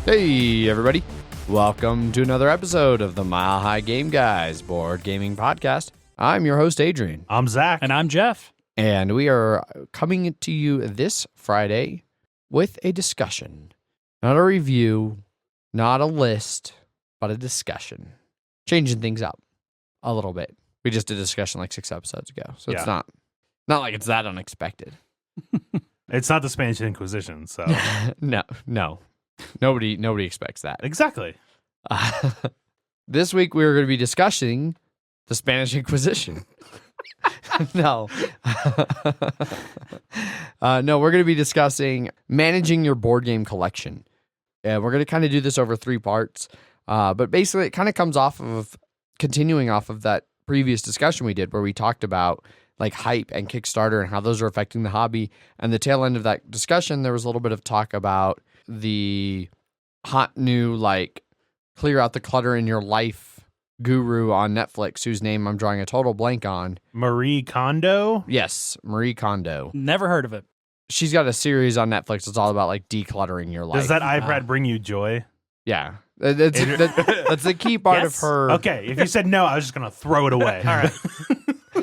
Hey, everybody. Welcome to another episode of the Mile High Game Guys board gaming podcast. I'm your host, Adrian. I'm Zach. And I'm Jeff. And we are coming to you this Friday with a discussion. Not a review, not a list, but a discussion. Changing things up a little bit. We just did a discussion like 6 episodes ago, so it's not like it's that unexpected. It's not the Spanish Inquisition, so. No. Nobody expects that. Exactly. This week we are going to be discussing the Spanish Inquisition. No. No, we're going to be discussing managing your board game collection. And we're going to kind of do this over 3 parts. But basically, it kind of comes continuing off of that previous discussion we did where we talked about like hype and Kickstarter and how those are affecting the hobby. And the tail end of that discussion, there was a little bit of talk about the hot new, like, clear out the clutter in your life guru on Netflix, whose name I'm drawing a total blank on. Marie Kondo? Yes, Marie Kondo. Never heard of it. She's got a series on Netflix that's all about, like, decluttering your life. Does that iPad bring you joy? Yeah. That's the key part of her. Okay, if you said no, I was just going to throw it away. All right.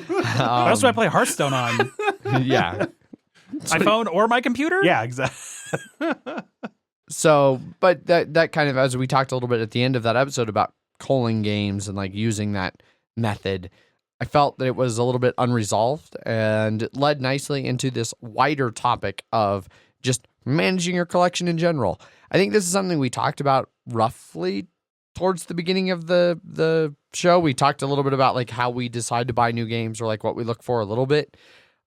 What else do I play Hearthstone on? Yeah. My phone or my computer? Yeah, exactly. So, but that kind of, as we talked a little bit at the end of that episode about culling games and like using that method, I felt that it was a little bit unresolved and it led nicely into this wider topic of just managing your collection in general. I think this is something we talked about roughly towards the beginning of the show. We talked a little bit about like how we decide to buy new games or like what we look for a little bit.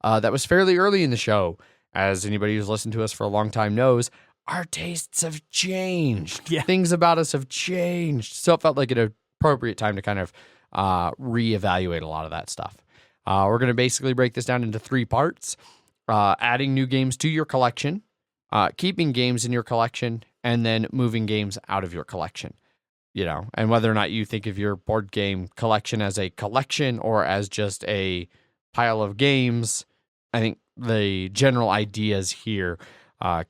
That was fairly early in the show. As anybody who's listened to us for a long time knows, our tastes have changed. Yeah. Things about us have changed. So it felt like an appropriate time to kind of reevaluate a lot of that stuff. We're going to basically break this down into 3 parts. Adding new games to your collection, keeping games in your collection, and then moving games out of your collection. You know, and whether or not you think of your board game collection as a collection or as just a pile of games, I think the general ideas here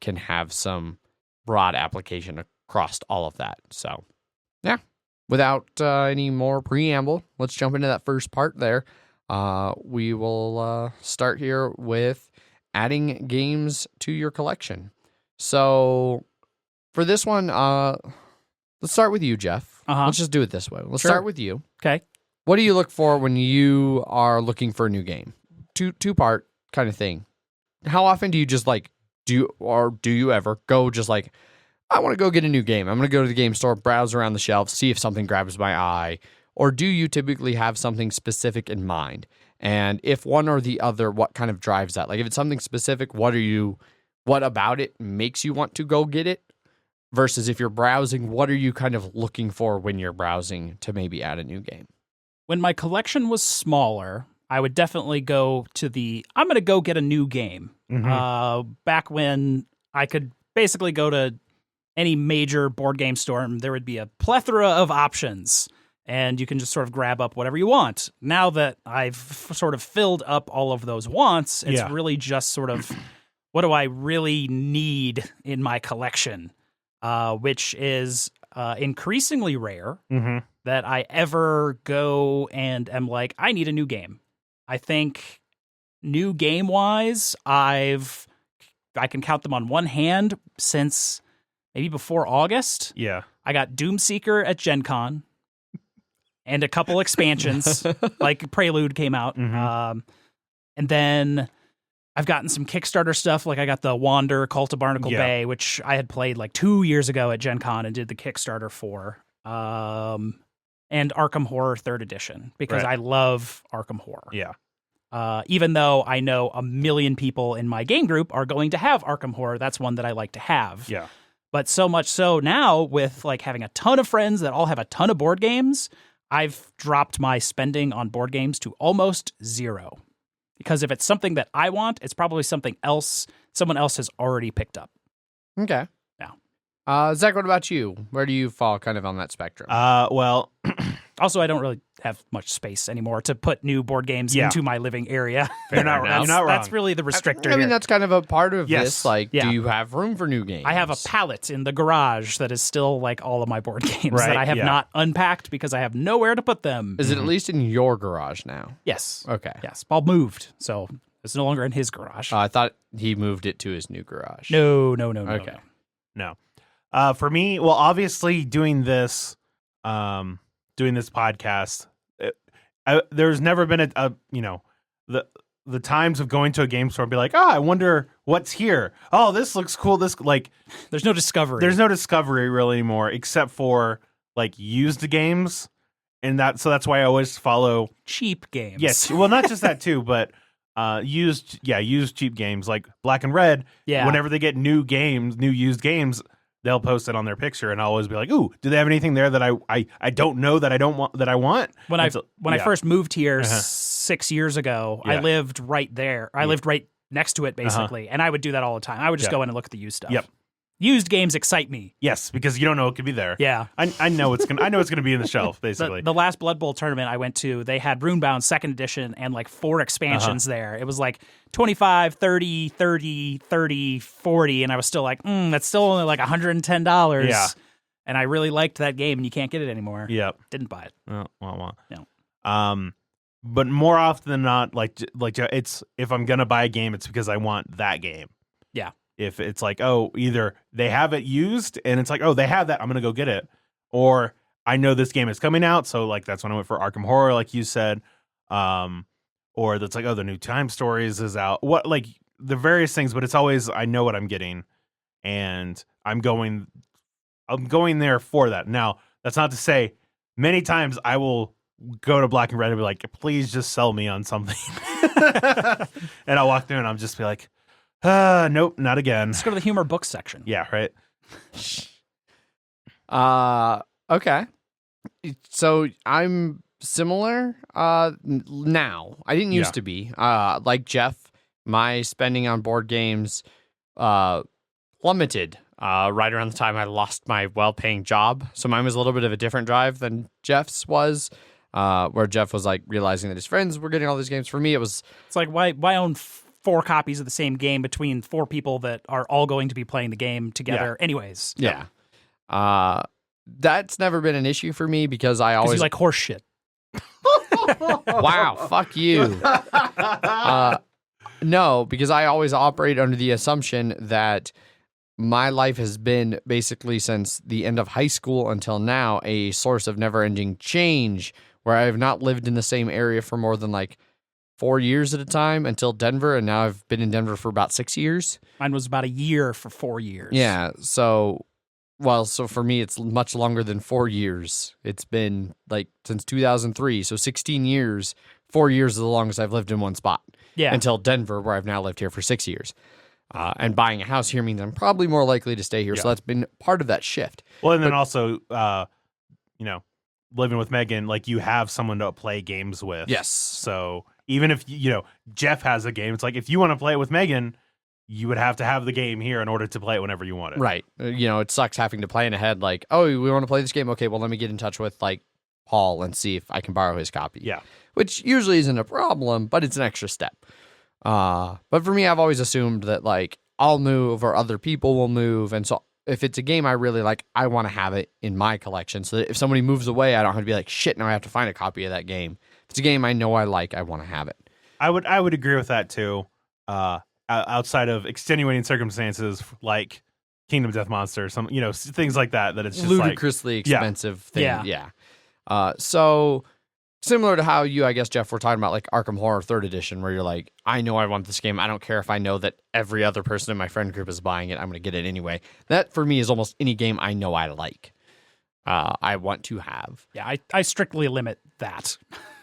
can have some broad application across all of that. So, yeah, without any more preamble, let's jump into that first part there. We will start here with adding games to your collection. So, for this one, let's start with you, Jeff. Let's just do it this way. Let's start with you. Okay. What do you look for when you are looking for a new game? Two-part kind of thing. How often do you just like do you ever go just like, I want to go get a new game. I'm going to go to the game store, browse around the shelves, see if something grabs my eye. Or do you typically have something specific in mind? And if one or the other, what kind of drives that? Like if it's something specific, what about it makes you want to go get it? Versus if you're browsing, what are you kind of looking for when you're browsing to maybe add a new game? When my collection was smaller, I would definitely go to I'm going to go get a new game. Mm-hmm. Back when I could basically go to any major board game store and there would be a plethora of options and you can just sort of grab up whatever you want. Now that I've sort of filled up all of those wants, it's really just sort of, what do I really need in my collection? Which is increasingly rare that I ever go and am like, I need a new game. I think new game-wise, I can count them on one hand since maybe before August. Yeah. I got Doomseeker at Gen Con and a couple expansions, like Prelude came out. And then I've gotten some Kickstarter stuff, like I got the Wander Cult of Barnacle Bay, which I had played like 2 years ago at Gen Con and did the Kickstarter for. And Arkham Horror 3rd Edition, because I love Arkham Horror. Yeah. Even though I know a million people in my game group are going to have Arkham Horror, that's one that I like to have. Yeah. But so much so now, with like having a ton of friends that all have a ton of board games, I've dropped my spending on board games to almost 0. Because if it's something that I want, it's probably something else someone else has already picked up. Okay. Yeah. Zach, what about you? Where do you fall kind of on that spectrum? Well, Also, I don't really have much space anymore to put new board games Yeah. into my living area. You're not wrong. That's really the restrictor. I mean, here. that's kind of a part of Yes. this. Like, Yeah. do you have room for new games? I have a pallet in the garage that is still like all of my board games Right, that I have yeah. not unpacked because I have nowhere to put them. Is it at least in your garage now? Yes. Okay. Yes. Bob moved, so it's no longer in his garage. I thought he moved it to his new garage. No. Okay. No. For me, well, obviously doing this podcast, there's never been the times of going to a game store and be like, oh, I wonder what's here. Oh, this looks cool. This There's no discovery. there's no discovery really anymore except for like used games, and that's why I always follow. cheap games. Yes, well, not just that too, but used cheap games like Black and Red. Yeah. Whenever they get new used games, they'll post it on their picture, and I'll always be like, "Ooh, do they have anything there that I don't know that I don't want that I want?" When I first moved here 6 years ago, I Yeah. lived right there. I lived right next to it, basically, and I would do that all the time. I would just Yeah. go in and look at the used stuff. Yep. Used games excite me. Yes, because you don't know it could be there. Yeah. I know it's gonna be in the shelf basically. The last Blood Bowl tournament I went to, they had Runebound 2nd edition and like 4 expansions there. It was like 25, 30, 30, 30, 40, and I was still like, that's still only like $110. Yeah. And I really liked that game, and you can't get it anymore. Yep. Didn't buy it. Well. No. But more often than not, like it's if I'm gonna buy a game, it's because I want that game. Yeah. If it's like, oh, either they have it used and it's like, oh, they have that, I'm gonna go get it, or I know this game is coming out, so like that's when I went for Arkham Horror, like you said, or that's like, oh, the new Time Stories is out, what like the various things, but it's always I know what I'm getting, and I'm going there for that. Now, that's not to say many times I will go to Black and Red and be like, please just sell me on something, and I'll walk through and I'll just be like, nope, not again. Let's go to the humor book section. Yeah, right. Okay. So I'm similar now. I didn't used to be. Like Jeff, my spending on board games plummeted right around the time I lost my well-paying job. So mine was a little bit of a different drive than Jeff's was, where Jeff was like realizing that his friends were getting all these games. For me, it's like why own 4 copies of the same game between 4 people that are all going to be playing the game together anyways. Yeah. That's never been an issue for me because I Because always you like horse shit. wow, fuck you. No, because I always operate under the assumption that my life has been basically since the end of high school until now a source of never-ending change where I have not lived in the same area for more than like 4 years at a time until Denver, and now I've been in Denver for about 6 years. Mine was about a year for 4 years. Yeah, so for me, it's much longer than 4 years. It's been like since 2003, so 16 years. 4 years is the longest I've lived in one spot. Yeah. Until Denver, where I've now lived here for 6 years. And buying a house here means I'm probably more likely to stay here. So that's been part of that shift. Well, and then also, living with Megan, like you have someone to play games with. Yes. So even if, Jeff has a game, it's like if you want to play it with Megan, you would have to have the game here in order to play it whenever you want it. Right. It sucks having to plan ahead. Like, oh, we want to play this game. Okay, well, let me get in touch with like Paul and see if I can borrow his copy. Yeah. Which usually isn't a problem, but it's an extra step. But for me, I've always assumed that like I'll move or other people will move. And so if it's a game I really like, I want to have it in my collection so that if somebody moves away, I don't have to be like, shit, now I have to find a copy of that game. If it's a game I know I like, I want to have it. I would agree with that too. Outside of extenuating circumstances like Kingdom Death Monster, some things like that it's just ludicrously expensive thing. Yeah. So similar to how you, I guess, Jeff, were talking about like Arkham Horror 3rd Edition, where you're like, I know I want this game. I don't care if I know that every other person in my friend group is buying it. I'm going to get it anyway. That for me is almost any game I know I like. I want to have. Yeah, I strictly limit that.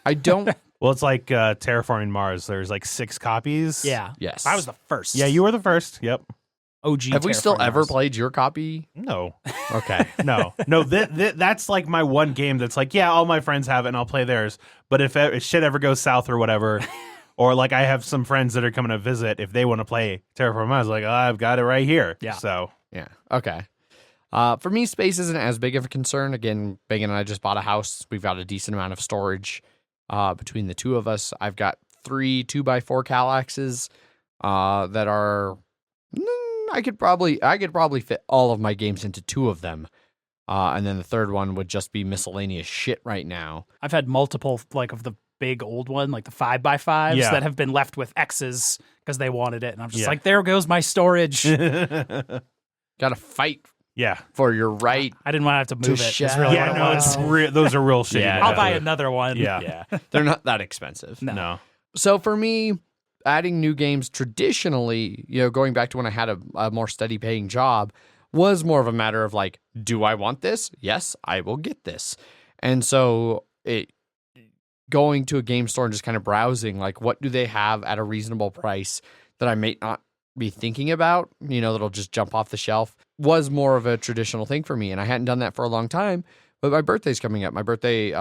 I don't. Well, it's like Terraforming Mars. There's like 6 copies. Yeah. Yes. I was the first. Yeah, you were the first. Yep. OG. Have we still Terraforming ever Mars. played your copy? No. Okay. No. That's like my one game that's like, yeah, all my friends have it and I'll play theirs. But if shit ever goes south or whatever, or like I have some friends that are coming to visit, if they want to play Terraforming Mars, like, oh, I've got it right here. Yeah. So. Yeah. Okay. For me, space isn't as big of a concern. Again, Megan and I just bought a house. We've got a decent amount of storage between the two of us. I've got 3 2x4 Kallaxes that are. I could probably fit all of my games into 2 of them. And then the third one would just be miscellaneous shit right now. I've had multiple, like, of the big old one, like the 5x5s that have been left with X's because they wanted it. And I'm just like, there goes my storage. Gotta fight for your right. I didn't want to have to move it. Shell. That's really what it was. Those are real shitty. I'll buy another one. Yeah. They're not that expensive. No. So for me, adding new games traditionally, going back to when I had a more steady paying job, was more of a matter of like, do I want this? Yes, I will get this. And so going to a game store and just kind of browsing, like, what do they have at a reasonable price that I may not be thinking about, that'll just jump off the shelf, was more of a traditional thing for me. And I hadn't done that for a long time, but my birthday's coming up. My birthday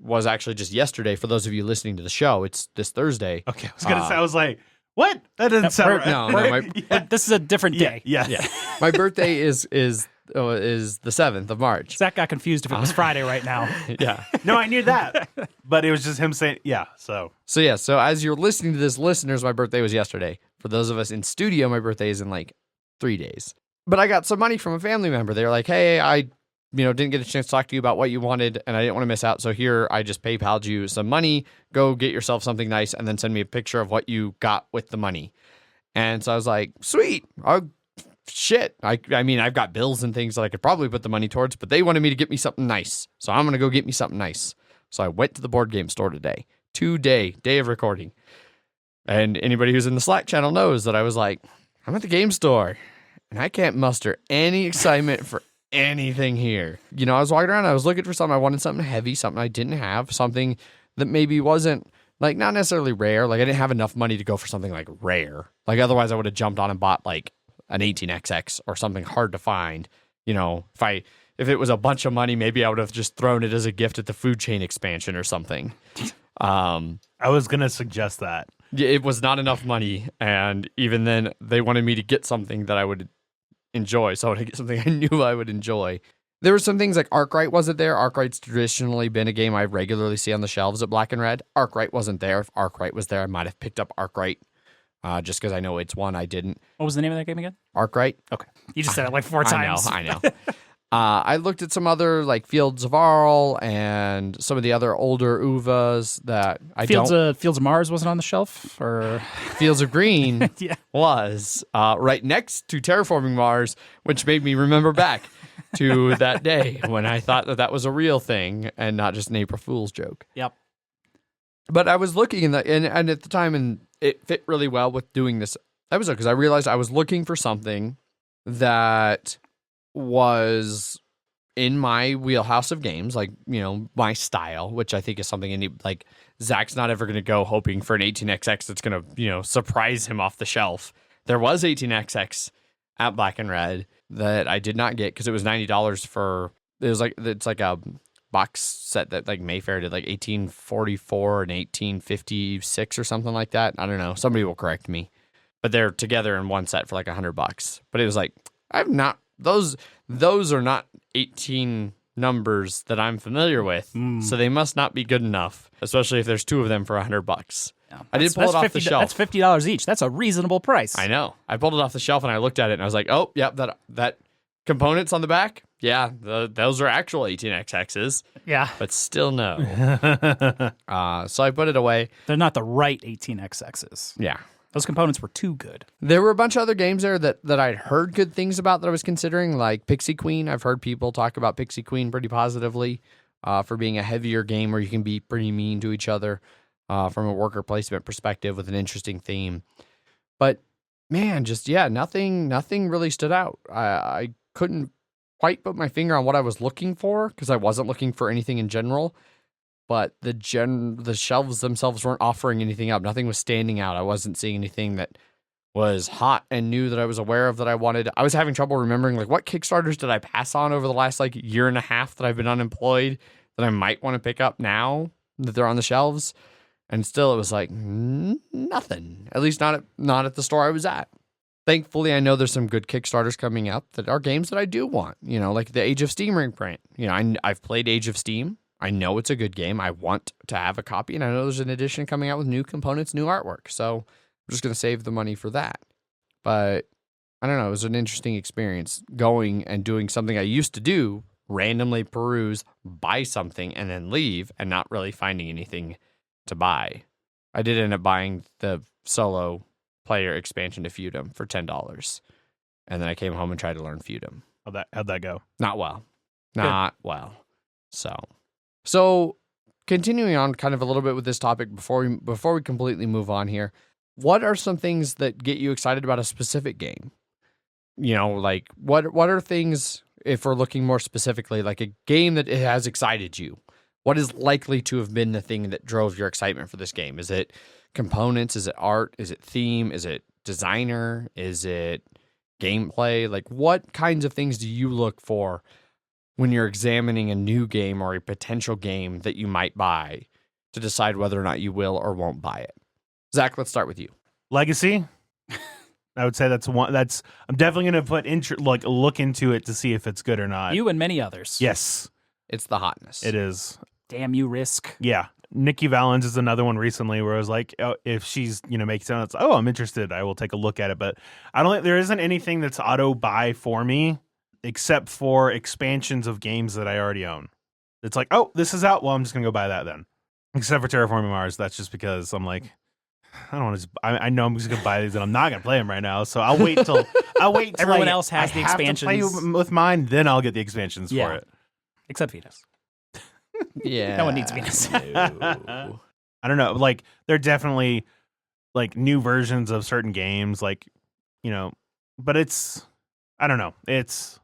was actually just yesterday. For those of you listening to the show, it's this Thursday. Okay, I was going to say, I was like, what? That doesn't sound right. No, this is a different day. Yeah. My birthday is the 7th of March. Zach got confused if it was Friday right now. Yeah. No, I knew that. But it was just him saying, so. So as you're listening to this, listeners, my birthday was yesterday. For those of us in studio, my birthday is in like 3 days. But I got some money from a family member. They were like, hey, I didn't get a chance to talk to you about what you wanted, and I didn't want to miss out. So here, I just PayPal'd you some money. Go get yourself something nice, and then send me a picture of what you got with the money. And so I was like, sweet. Shit. I mean, I've got bills and things that I could probably put the money towards, but they wanted me to get me something nice. So I'm going to go get me something nice. So I went to the board game store today. Day of recording. And anybody who's in the Slack channel knows that I was like, I'm at the game store, and I can't muster any excitement for anything here. I was walking around, I was looking for something. I wanted something heavy, something I didn't have, something that maybe wasn't, like, not necessarily rare. Like, I didn't have enough money to go for something like rare. Like, otherwise I would have jumped on and bought like an 18XX or something hard to find. If it was a bunch of money, maybe I would have just thrown it as a gift at the food chain expansion or something. I was going to suggest that. It was not enough money, and even then they wanted me to get something that I would enjoy, so I would get something I knew I would enjoy. There were some things like Arkwright wasn't there. Arkwright's traditionally been a game I regularly see on the shelves at Black and Red. Arkwright wasn't there. If Arkwright was there, I might have picked up Arkwright, just because I know it's one I didn't. What was the name of that game again? Arkwright. Okay. You just said it like 4 times. I know. I looked at some other, like, Fields of Arl and some of the other older UVAs that Fields of Mars wasn't on the shelf? Or Fields of Green Yeah. was right next to Terraforming Mars, which made me remember back to that day when I thought that was a real thing and not just an April Fool's joke. Yep. But I was looking and at the time, and it fit really well with doing this episode because I realized I was looking for something that was in my wheelhouse of games, like, my style, which I think is something like Zach's not ever going to go hoping for an 18XX that's going to, surprise him off the shelf. There was 18XX at Black and Red that I did not get because it was $90 for, it's like a box set that like Mayfair did, like 1844 and 1856 or something like that. I don't know. Somebody will correct me. But they're together in one set for like $100. But it was like, those are not 18 numbers that I'm familiar with, so they must not be good enough, especially if there's 2 of them for $100. Yeah. I did pull it off the shelf. That's $50 each. That's a reasonable price. I know. I pulled it off the shelf and I looked at it and I was like, oh, yep, that components on the back, yeah, those are actual 18XXs. Yeah. But still no. So I put it away. They're not the right 18XXs. Yeah. Those components were too good. There were a bunch of other games there that I'd heard good things about that I was considering, like Pixie Queen. I've heard people talk about Pixie Queen pretty positively for being a heavier game where you can be pretty mean to each other from a worker placement perspective with an interesting theme. But man, nothing really stood out. I couldn't quite put my finger on what I was looking for because I wasn't looking for anything in general. But the shelves themselves weren't offering anything up. Nothing was standing out. I wasn't seeing anything that was hot and new that I was aware of that I wanted. I was having trouble remembering, like, what Kickstarters did I pass on over the last, like, year and a half that I've been unemployed that I might want to pick up now that they're on the shelves. And still it was like, nothing. At least not at the store I was at. Thankfully, I know there's some good Kickstarters coming up that are games that I do want, like the Age of Steam reprint. I've played Age of Steam. I know it's a good game. I want to have a copy, and I know there's an edition coming out with new components, new artwork. So I'm just going to save the money for that. But I don't know. It was an interesting experience going and doing something I used to do, randomly peruse, buy something, and then leave, and not really finding anything to buy. I did end up buying the solo player expansion to Feudum for $10. And then I came home and tried to learn Feudum. How'd that go? Not well. Not well. So continuing on kind of a little bit with this topic before we completely move on here, what are some things that get you excited about a specific game? Like what are things, if we're looking more specifically, like a game that has excited you? What is likely to have been the thing that drove your excitement for this game? Is it components? Is it art? Is it theme? Is it designer? Is it gameplay? Like, what kinds of things do you look for when you're examining a new game or a potential game that you might buy to decide whether or not you will or won't buy it? Zach, let's start with you. Legacy. I would say that's one. I'm definitely going to put look into it to see if it's good or not. You and many others. Yes, it's the hotness. It is. Damn you, Risk. Yeah. Nikki Valens is another one recently where I was like, oh, if she's, making sense, I'm interested. I will take a look at it. But I don't think there isn't anything that's auto buy for me except for expansions of games that I already own. It's like, oh, this is out. Well, I'm just going to go buy that then. Except for Terraforming Mars. That's just because I'm like, I don't want to. I know I'm just going to buy these and I'm not going to play them right now. So I'll wait till everyone else has the expansions. I have to play with mine, then I'll get the expansions for it. Except Venus. Yeah. No one needs Venus. No. I don't know. Like, they're definitely like new versions of certain games, like, but it's, I don't know. It's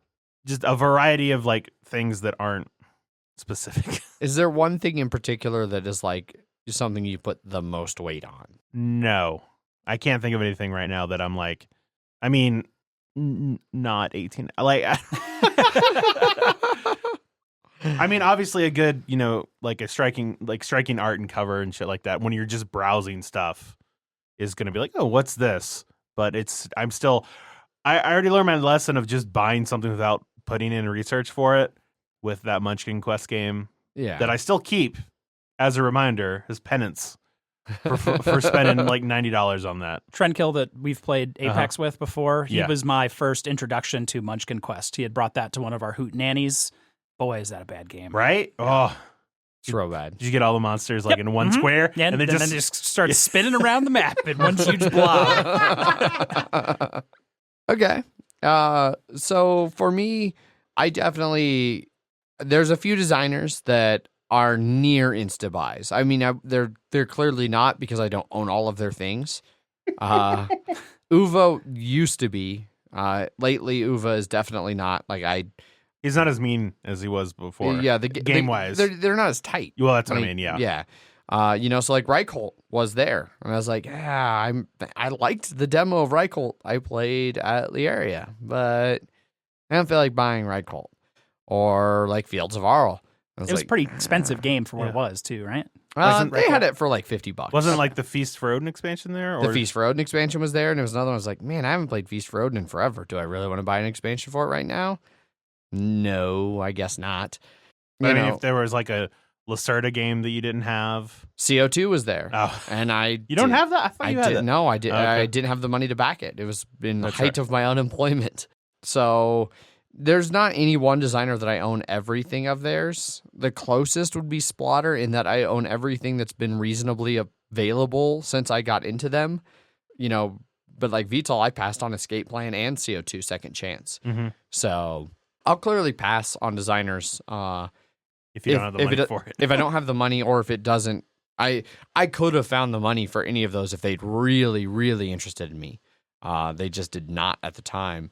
just a variety of like things that aren't specific. Is there one thing in particular that is like something you put the most weight on? No, I can't think of anything right now that I'm like, not 18. Like, I mean, obviously a good, like a striking art and cover and shit like that. When you're just browsing stuff is going to be like, oh, what's this? But I already learned my lesson of just buying something without putting in research for it with that Munchkin Quest game. Yeah. That I still keep as a reminder, as penance for spending like $90 on that. Trendkill that we've played Apex with before, he Yeah. was my first introduction to Munchkin Quest. He had brought that to one of our Hoot Nannies. Boy, is that a bad game. Right? Oh, It's real bad. did you get all the monsters like in one square? Yeah, and then just start spinning around the map in one huge blob. Okay. So for me, there's a few designers that are near insta buys. I mean, they're clearly not because I don't own all of their things. Uva used to be. Lately, Uva is definitely not. Like He's not as mean as he was before. Yeah, game wise, they're not as tight. Well, that's what I mean. Yeah, yeah. So like Reichholt was there, and I was like, yeah, I liked the demo of Reichholt I played at the area, but I don't feel like buying Reichholt or like Fields of Arl. It was a pretty expensive game for what it was too, right? They had it for like $50. Wasn't it like the Feast for Odin expansion there? Or? The Feast for Odin expansion was there, and there was another one. I was like, man, I haven't played Feast for Odin in forever. Do I really want to buy an expansion for it right now? No, I guess not. If there was like a Lacerda game that you didn't have, CO2 was there. Oh, and you don't have that? I thought you had it. No, I did. Okay. I didn't have the money to back it. It was in the height of my unemployment. So there's not any one designer that I own everything of theirs. The closest would be Splotter in that I own everything that's been reasonably available since I got into them. But like Vital, I passed on Escape Plan and CO2 Second Chance. Mm-hmm. So I'll clearly pass on designers if you don't have the money for it. If I don't have the money, or if it doesn't, I could have found the money for any of those if they'd really, really interested in me. They just did not at the time.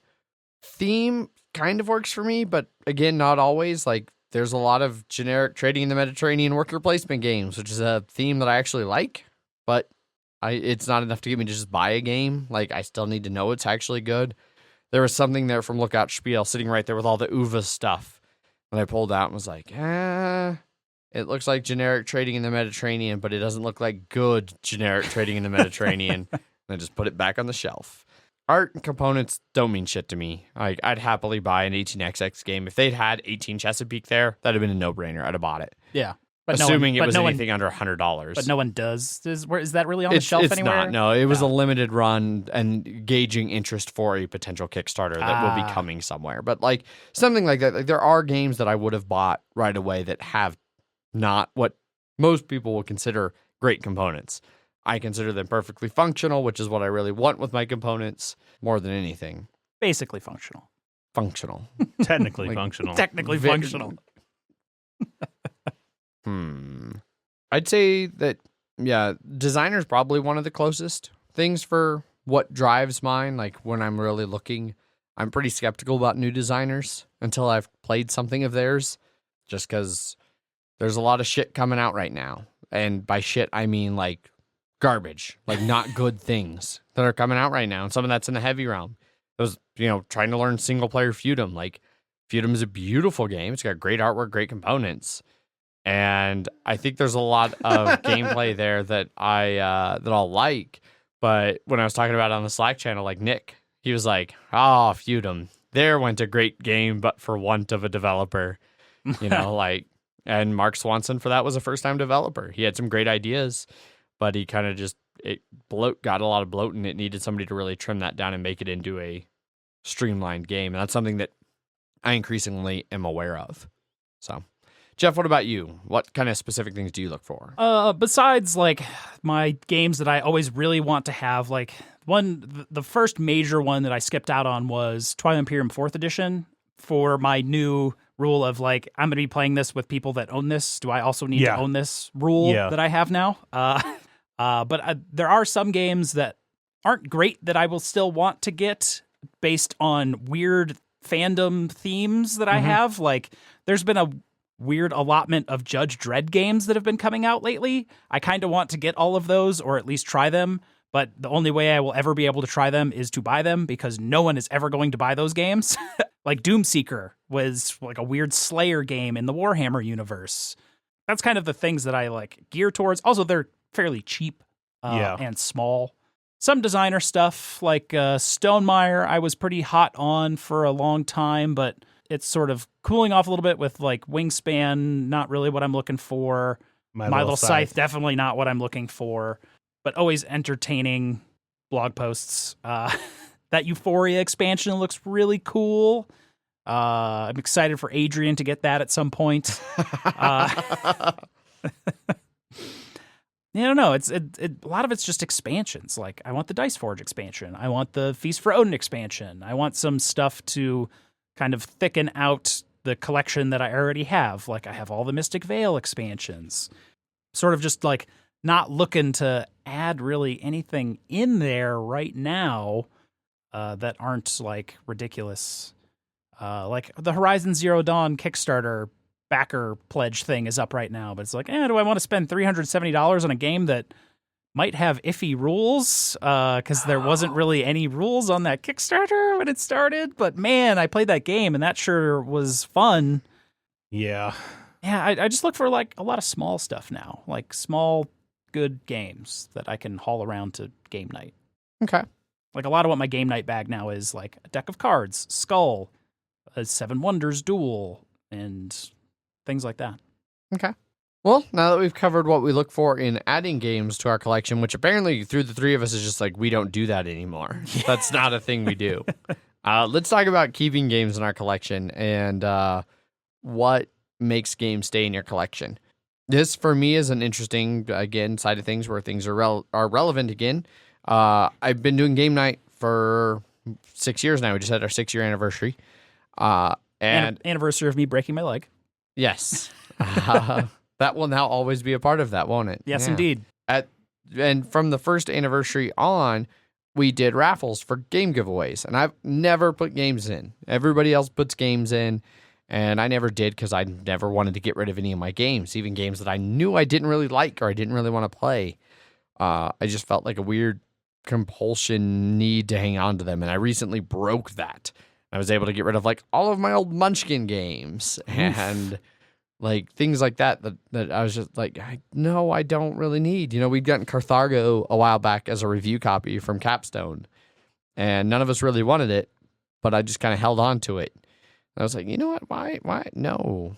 Theme kind of works for me, but again, not always. Like, there's a lot of generic Trading in the Mediterranean worker placement games, which is a theme that I actually like, but it's not enough to get me to just buy a game. Like, I still need to know it's actually good. There was something there from Lookout Spiel sitting right there with all the UVA stuff. And I pulled out and was like, it looks like generic Trading in the Mediterranean, but it doesn't look like good generic Trading in the Mediterranean. And I just put it back on the shelf. art and components don't mean shit to me. Like, I'd happily buy an 18xx game. If they'd had 18 Chesapeake there, that'd have been a no-brainer. I'd have bought it. Yeah. Assuming it was anything under $100. But no one does. Is that really on the shelf anywhere? It's not. No, it was a limited run and gauging interest for a potential Kickstarter that will be coming somewhere. But like something like that, like there are games that I would have bought right away that have not what most people will consider great components. I consider them perfectly functional, which is what I really want with my components more than anything. Basically functional. Functional. Technically functional. Technically functional. I'd say that, yeah, designer's probably one of the closest things for what drives mine. Like when I'm really looking, I'm pretty skeptical about new designers until I've played something of theirs, just because there's a lot of shit coming out right now. And by shit, I mean like garbage, like not good things that are coming out right now. And some of that's in the heavy realm. Those, trying to learn single player Feudum. Like Feudum is a beautiful game. It's got great artwork, great components. And I think there's a lot of gameplay there that I'll like. But when I was talking about it on the Slack channel, like Nick, he was like, "Oh, Feudum, there went a great game, but for want of a developer." And Mark Swanson for that was a first-time developer. He had some great ideas, but he kind of just got a lot of bloat, and it needed somebody to really trim that down and make it into a streamlined game. And that's something that I increasingly am aware of. So. Jeff, what about you? What kind of specific things do you look for? Besides like my games that I always really want to have, like the first major one that I skipped out on was Twilight Imperium 4th Edition for my new rule of like, I'm going to be playing this with people that own this. Do I also need to own this rule that I have now? But there are some games that aren't great that I will still want to get based on weird fandom themes that I have. Like there's been a weird allotment of Judge Dredd games that have been coming out lately. I kind of want to get all of those or at least try them, but the only way I will ever be able to try them is to buy them because no one is ever going to buy those games. Like Doomseeker was like a weird Slayer game in the Warhammer universe. That's kind of the things that I like gear towards. Also, they're fairly cheap and small. Some designer stuff like Stonemaier I was pretty hot on for a long time, but it's sort of cooling off a little bit with like Wingspan, not really what I'm looking for. My Little Scythe, definitely not what I'm looking for, but always entertaining blog posts. That Euphoria expansion looks really cool. I'm excited for Adrian to get that at some point. I don't know. A lot of it's just expansions. Like I want the Dice Forge expansion. I want the Feast for Odin expansion. I want some stuff to kind of thicken out the collection that I already have. Like I have all the Mystic Vale expansions. Sort of just like not looking to add really anything in there right now that aren't like ridiculous. Like the Horizon Zero Dawn Kickstarter backer pledge thing is up right now, but it's like, do I want to spend $370 on a game that might have iffy rules because there wasn't really any rules on that Kickstarter when it started. But man, I played that game and that sure was fun. Yeah. Yeah, I just look for like a lot of small stuff now, like small, good games that I can haul around to game night. Okay. Like a lot of what my game night bag now is like a deck of cards, Skull, a Seven Wonders Duel, and things like that. Okay. Well, now that we've covered what we look for in adding games to our collection, which apparently through the three of us is just like, we don't do that anymore. That's not a thing we do. Let's talk about keeping games in our collection and what makes games stay in your collection. This, for me, is an interesting, again, side of things where things are relevant again. I've been doing game night for 6 years now. We just had our 6-year anniversary. And anniversary of me breaking my leg. Yes. That will now always be a part of that, won't it? Yes, indeed. And from the first anniversary on, we did raffles for game giveaways. And I've never put games in. Everybody else puts games in. And I never did because I never wanted to get rid of any of my games, even games that I knew I didn't really like or I didn't really want to play. I just felt like a weird compulsion need to hang on to them. And I recently broke that. I was able to get rid of like all of my old Munchkin games and like things like that I was just like, no, I don't really need. We'd gotten Carthago a while back as a review copy from Capstone. and none of us really wanted it, but I just kind of held on to it. And I was like, you know what? Why? No,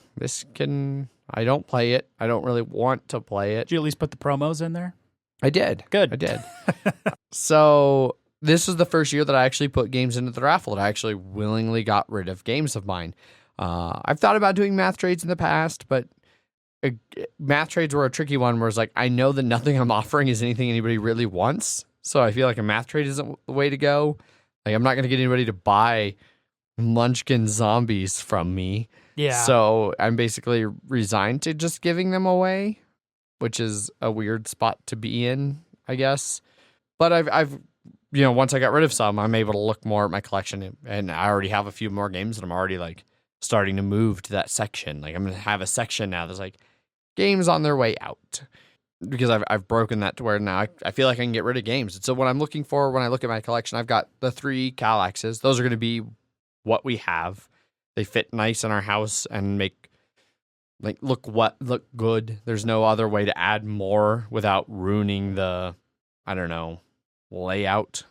I don't play it. I don't really want to play it. Did you at least put the promos in there? I did. Good. I did. So this was the first year that I actually put games into the raffle, that I actually willingly got rid of games of mine. I've thought about doing math trades in the past, but math trades were a tricky one where it's like, I know that nothing I'm offering is anything anybody really wants. So I feel like a math trade isn't the way to go. Like, I'm not going to get anybody to buy Munchkin zombies from me. Yeah. So I'm basically resigned to just giving them away, which is a weird spot to be in, I guess. But I've once I got rid of some, I'm able to look more at my collection, and I already have a few more games, and I'm already like starting to move to that section. Like, I'm going to have a section now that's like games on their way out, because I've broken that to where now I feel like I can get rid of games. And so what I'm looking for when I look at my collection, I've got the 3 Kallaxes. Those are going to be what we have. They fit nice in our house and make look good. There's no other way to add more without ruining the, I don't know, layout.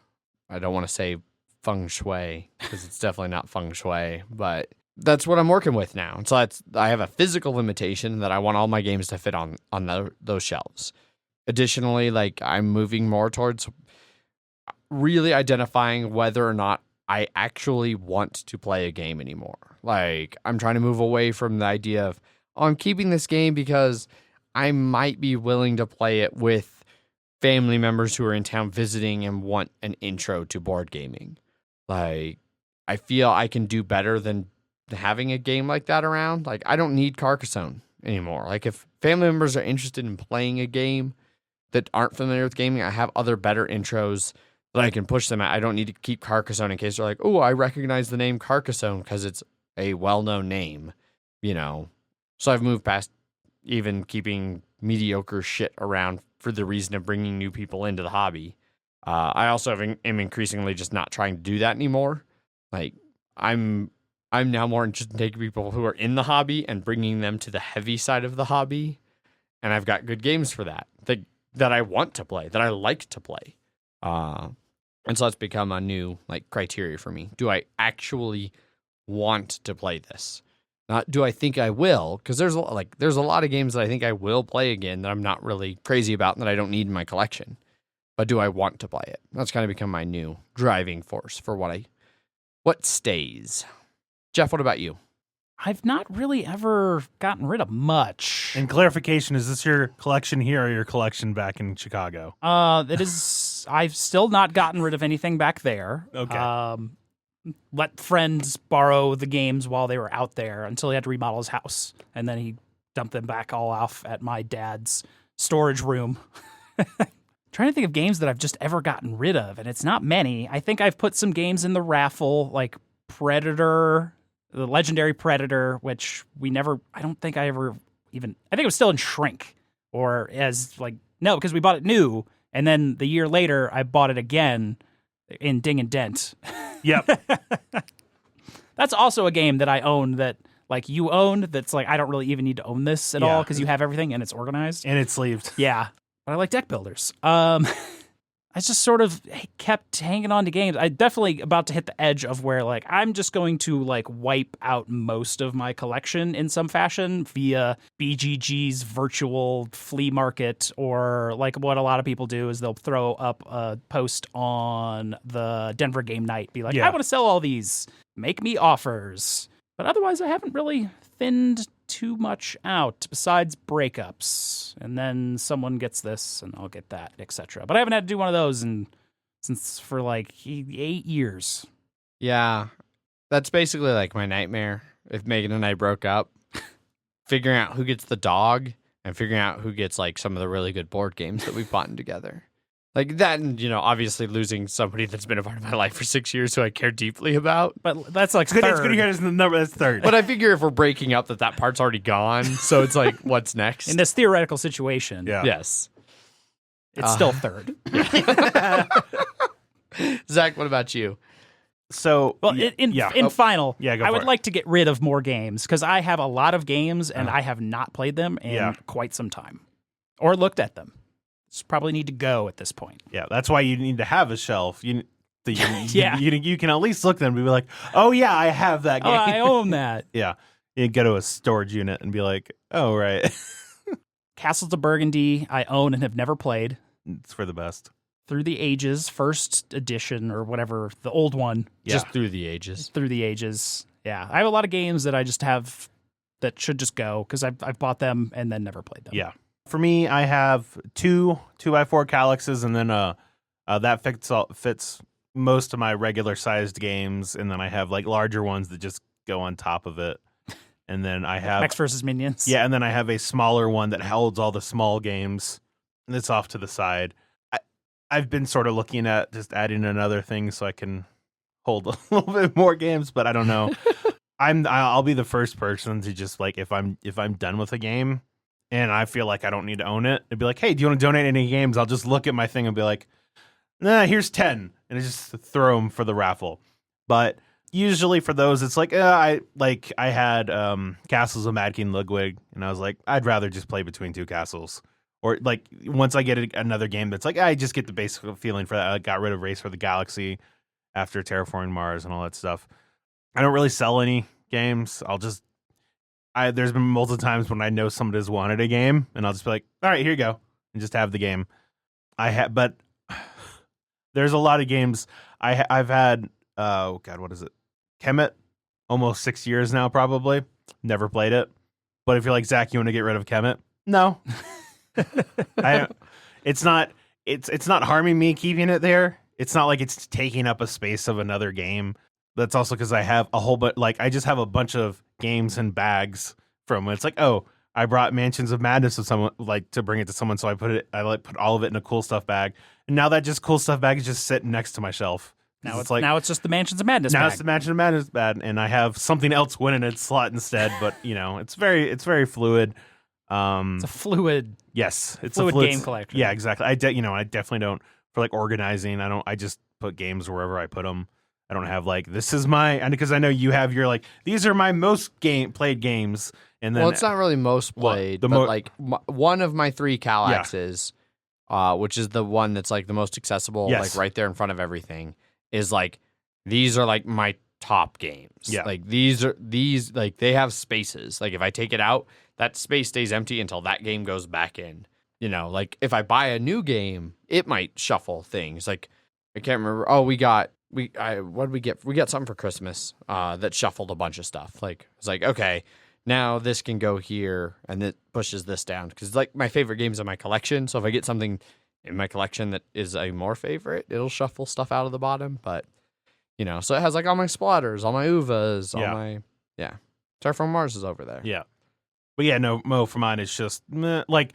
I don't want to say feng shui, because it's definitely not feng shui, but that's what I'm working with now. And so I have a physical limitation that I want all my games to fit on those shelves. Additionally, like, I'm moving more towards really identifying whether or not I actually want to play a game anymore. Like, I'm trying to move away from the idea of, I'm keeping this game because I might be willing to play it with family members who are in town visiting and want an intro to board gaming. Like, I feel I can do better than having a game like that around. Like, I don't need Carcassonne anymore. Like, if family members are interested in playing a game that aren't familiar with gaming, I have other better intros that I can push them at. I don't need to keep Carcassonne in case they're like, oh, I recognize the name Carcassonne because it's a well-known name, So I've moved past even keeping mediocre shit around for the reason of bringing new people into the hobby. I also am increasingly just not trying to do that anymore. Like, I'm now more interested in taking people who are in the hobby and bringing them to the heavy side of the hobby. And I've got good games for that I want to play, that I like to play. And so that's become a new criteria for me. Do I actually want to play this? Not do I think I will? Because there's a lot of games that I think I will play again that I'm not really crazy about and that I don't need in my collection. But do I want to play it? That's kind of become my new driving force for what stays. Jeff, what about you? I've not really ever gotten rid of much. And clarification, is this your collection here or your collection back in Chicago? It is. I've still not gotten rid of anything back there. Okay. Let friends borrow the games while they were out there until he had to remodel his house. And then he dumped them back all off at my dad's storage room. Trying to think of games that I've just ever gotten rid of, and it's not many. I think I've put some games in the raffle, like Predator, the Legendary Predator, which I don't think I ever even, I think it was still in Shrink, or no, because we bought it new, and then the year later, I bought it again in Ding and Dent. Yep. That's also a game that I own that, you owned, that's I don't really even need to own this at all, because you have everything, and it's organized. And it's sleeved. Yeah. But I like deck builders. I just sort of kept hanging on to games. I definitely about to hit the edge of where I'm just going to wipe out most of my collection in some fashion via BGG's virtual flea market, or what a lot of people do is they'll throw up a post on the Denver game night, be like, I want to sell all these, make me offers. But otherwise I haven't really thinned too much out besides breakups, and then someone gets this and I'll get that, etc. But I haven't had to do one of those since for 8 years. Yeah, that's basically my nightmare. If Megan and I broke up, figuring out who gets the dog and figuring out who gets some of the really good board games that we've bought together. That, and obviously losing somebody that's been a part of my life for 6 years who I care deeply about. But that's good. third. It's good to hear the number. That's third. But I figure if we're breaking up, that part's already gone. So it's what's next? In this theoretical situation, Yes, it's still third. Zach, what about you? So, in final, go I would for it. like to get rid of more games because I have a lot of games and I have not played them in quite some time or looked at them. Just probably need to go at this point. Yeah, that's why you need to have a shelf. So Yeah. you can at least look at them and be like, oh yeah, I have that Oh, game. I own that. Yeah. You go to a storage unit and be like, oh, right. Castles of Burgundy, I own and have never played. It's for the best. Through the Ages, first edition or whatever, the old one. Yeah. Just through the ages. Through the Ages. Yeah. I have a lot of games that I just have that should just go because I've bought them and then never played them. Yeah. For me, I have two 2x4 Calyxes, and then that fits most of my regular sized games, and then I have like larger ones that just go on top of it. And then I have Max vs. Minions. Yeah, and then I have a smaller one that holds all the small games, and it's off to the side. I've been sort of looking at just adding another thing so I can hold a little bit more games, but I don't know. I'll be the first person to just like if I'm done with a game and I feel like I don't need to own it, it'd be like, hey, do you want to donate any games? I'll just look at my thing and be like, nah, here's 10, and I just throw them for the raffle. But usually for those, it's like I had Castles of Mad King Ludwig, and I was like, I'd rather just play between two castles. Or like once I get another game that's like I just get the basic feeling for that. I got rid of Race for the Galaxy after Terraforming Mars and all that stuff. I don't really sell any games. There's been multiple times when I know somebody's wanted a game, and I'll just be like, all right, here you go, and just have the game. But there's a lot of games I've had. Oh God, what is it? Kemet, almost 6 years now, probably. Never played it. But if you're like, Zach, you want to get rid of Kemet? No. It's not harming me keeping it there. It's not like it's taking up a space of another game. That's also because I have a whole I just have a bunch of games in bags from it's like, oh, I brought Mansions of Madness to someone to bring it to someone, so I put all of it in a cool stuff bag. And now that just cool stuff bag is just sitting next to my shelf. Now it's just the Mansions of Madness bag. Now it's the Mansions of Madness bag, and I have something else win in its slot instead, but it's very fluid. It's a fluid. Yes, it's fluid a fluid game collection. Yeah, exactly. I definitely don't for like organizing. I just put games wherever I put them. I don't have like this is my and because I know you have your like these are my most played games. And then It's not really most played, but one of my 3 Calyxes, which is the one that's like the most accessible, Yes. like right there in front of everything, is like these are like my top games. Yeah. Like these like they have spaces. Like if I take it out, that space stays empty until that game goes back in. Like if I buy a new game, it might shuffle things. Like I can't remember. Oh, what did we get? We got something for Christmas that shuffled a bunch of stuff. Like it's like, okay, now this can go here and it pushes this down because like my favorite games in my collection. So if I get something in my collection that is a more favorite, it'll shuffle stuff out of the bottom. But so it has like all my splatters, all my uvas, all my Terraform Mars is over there. Yeah. But yeah, no, Mo, for mine, it's just like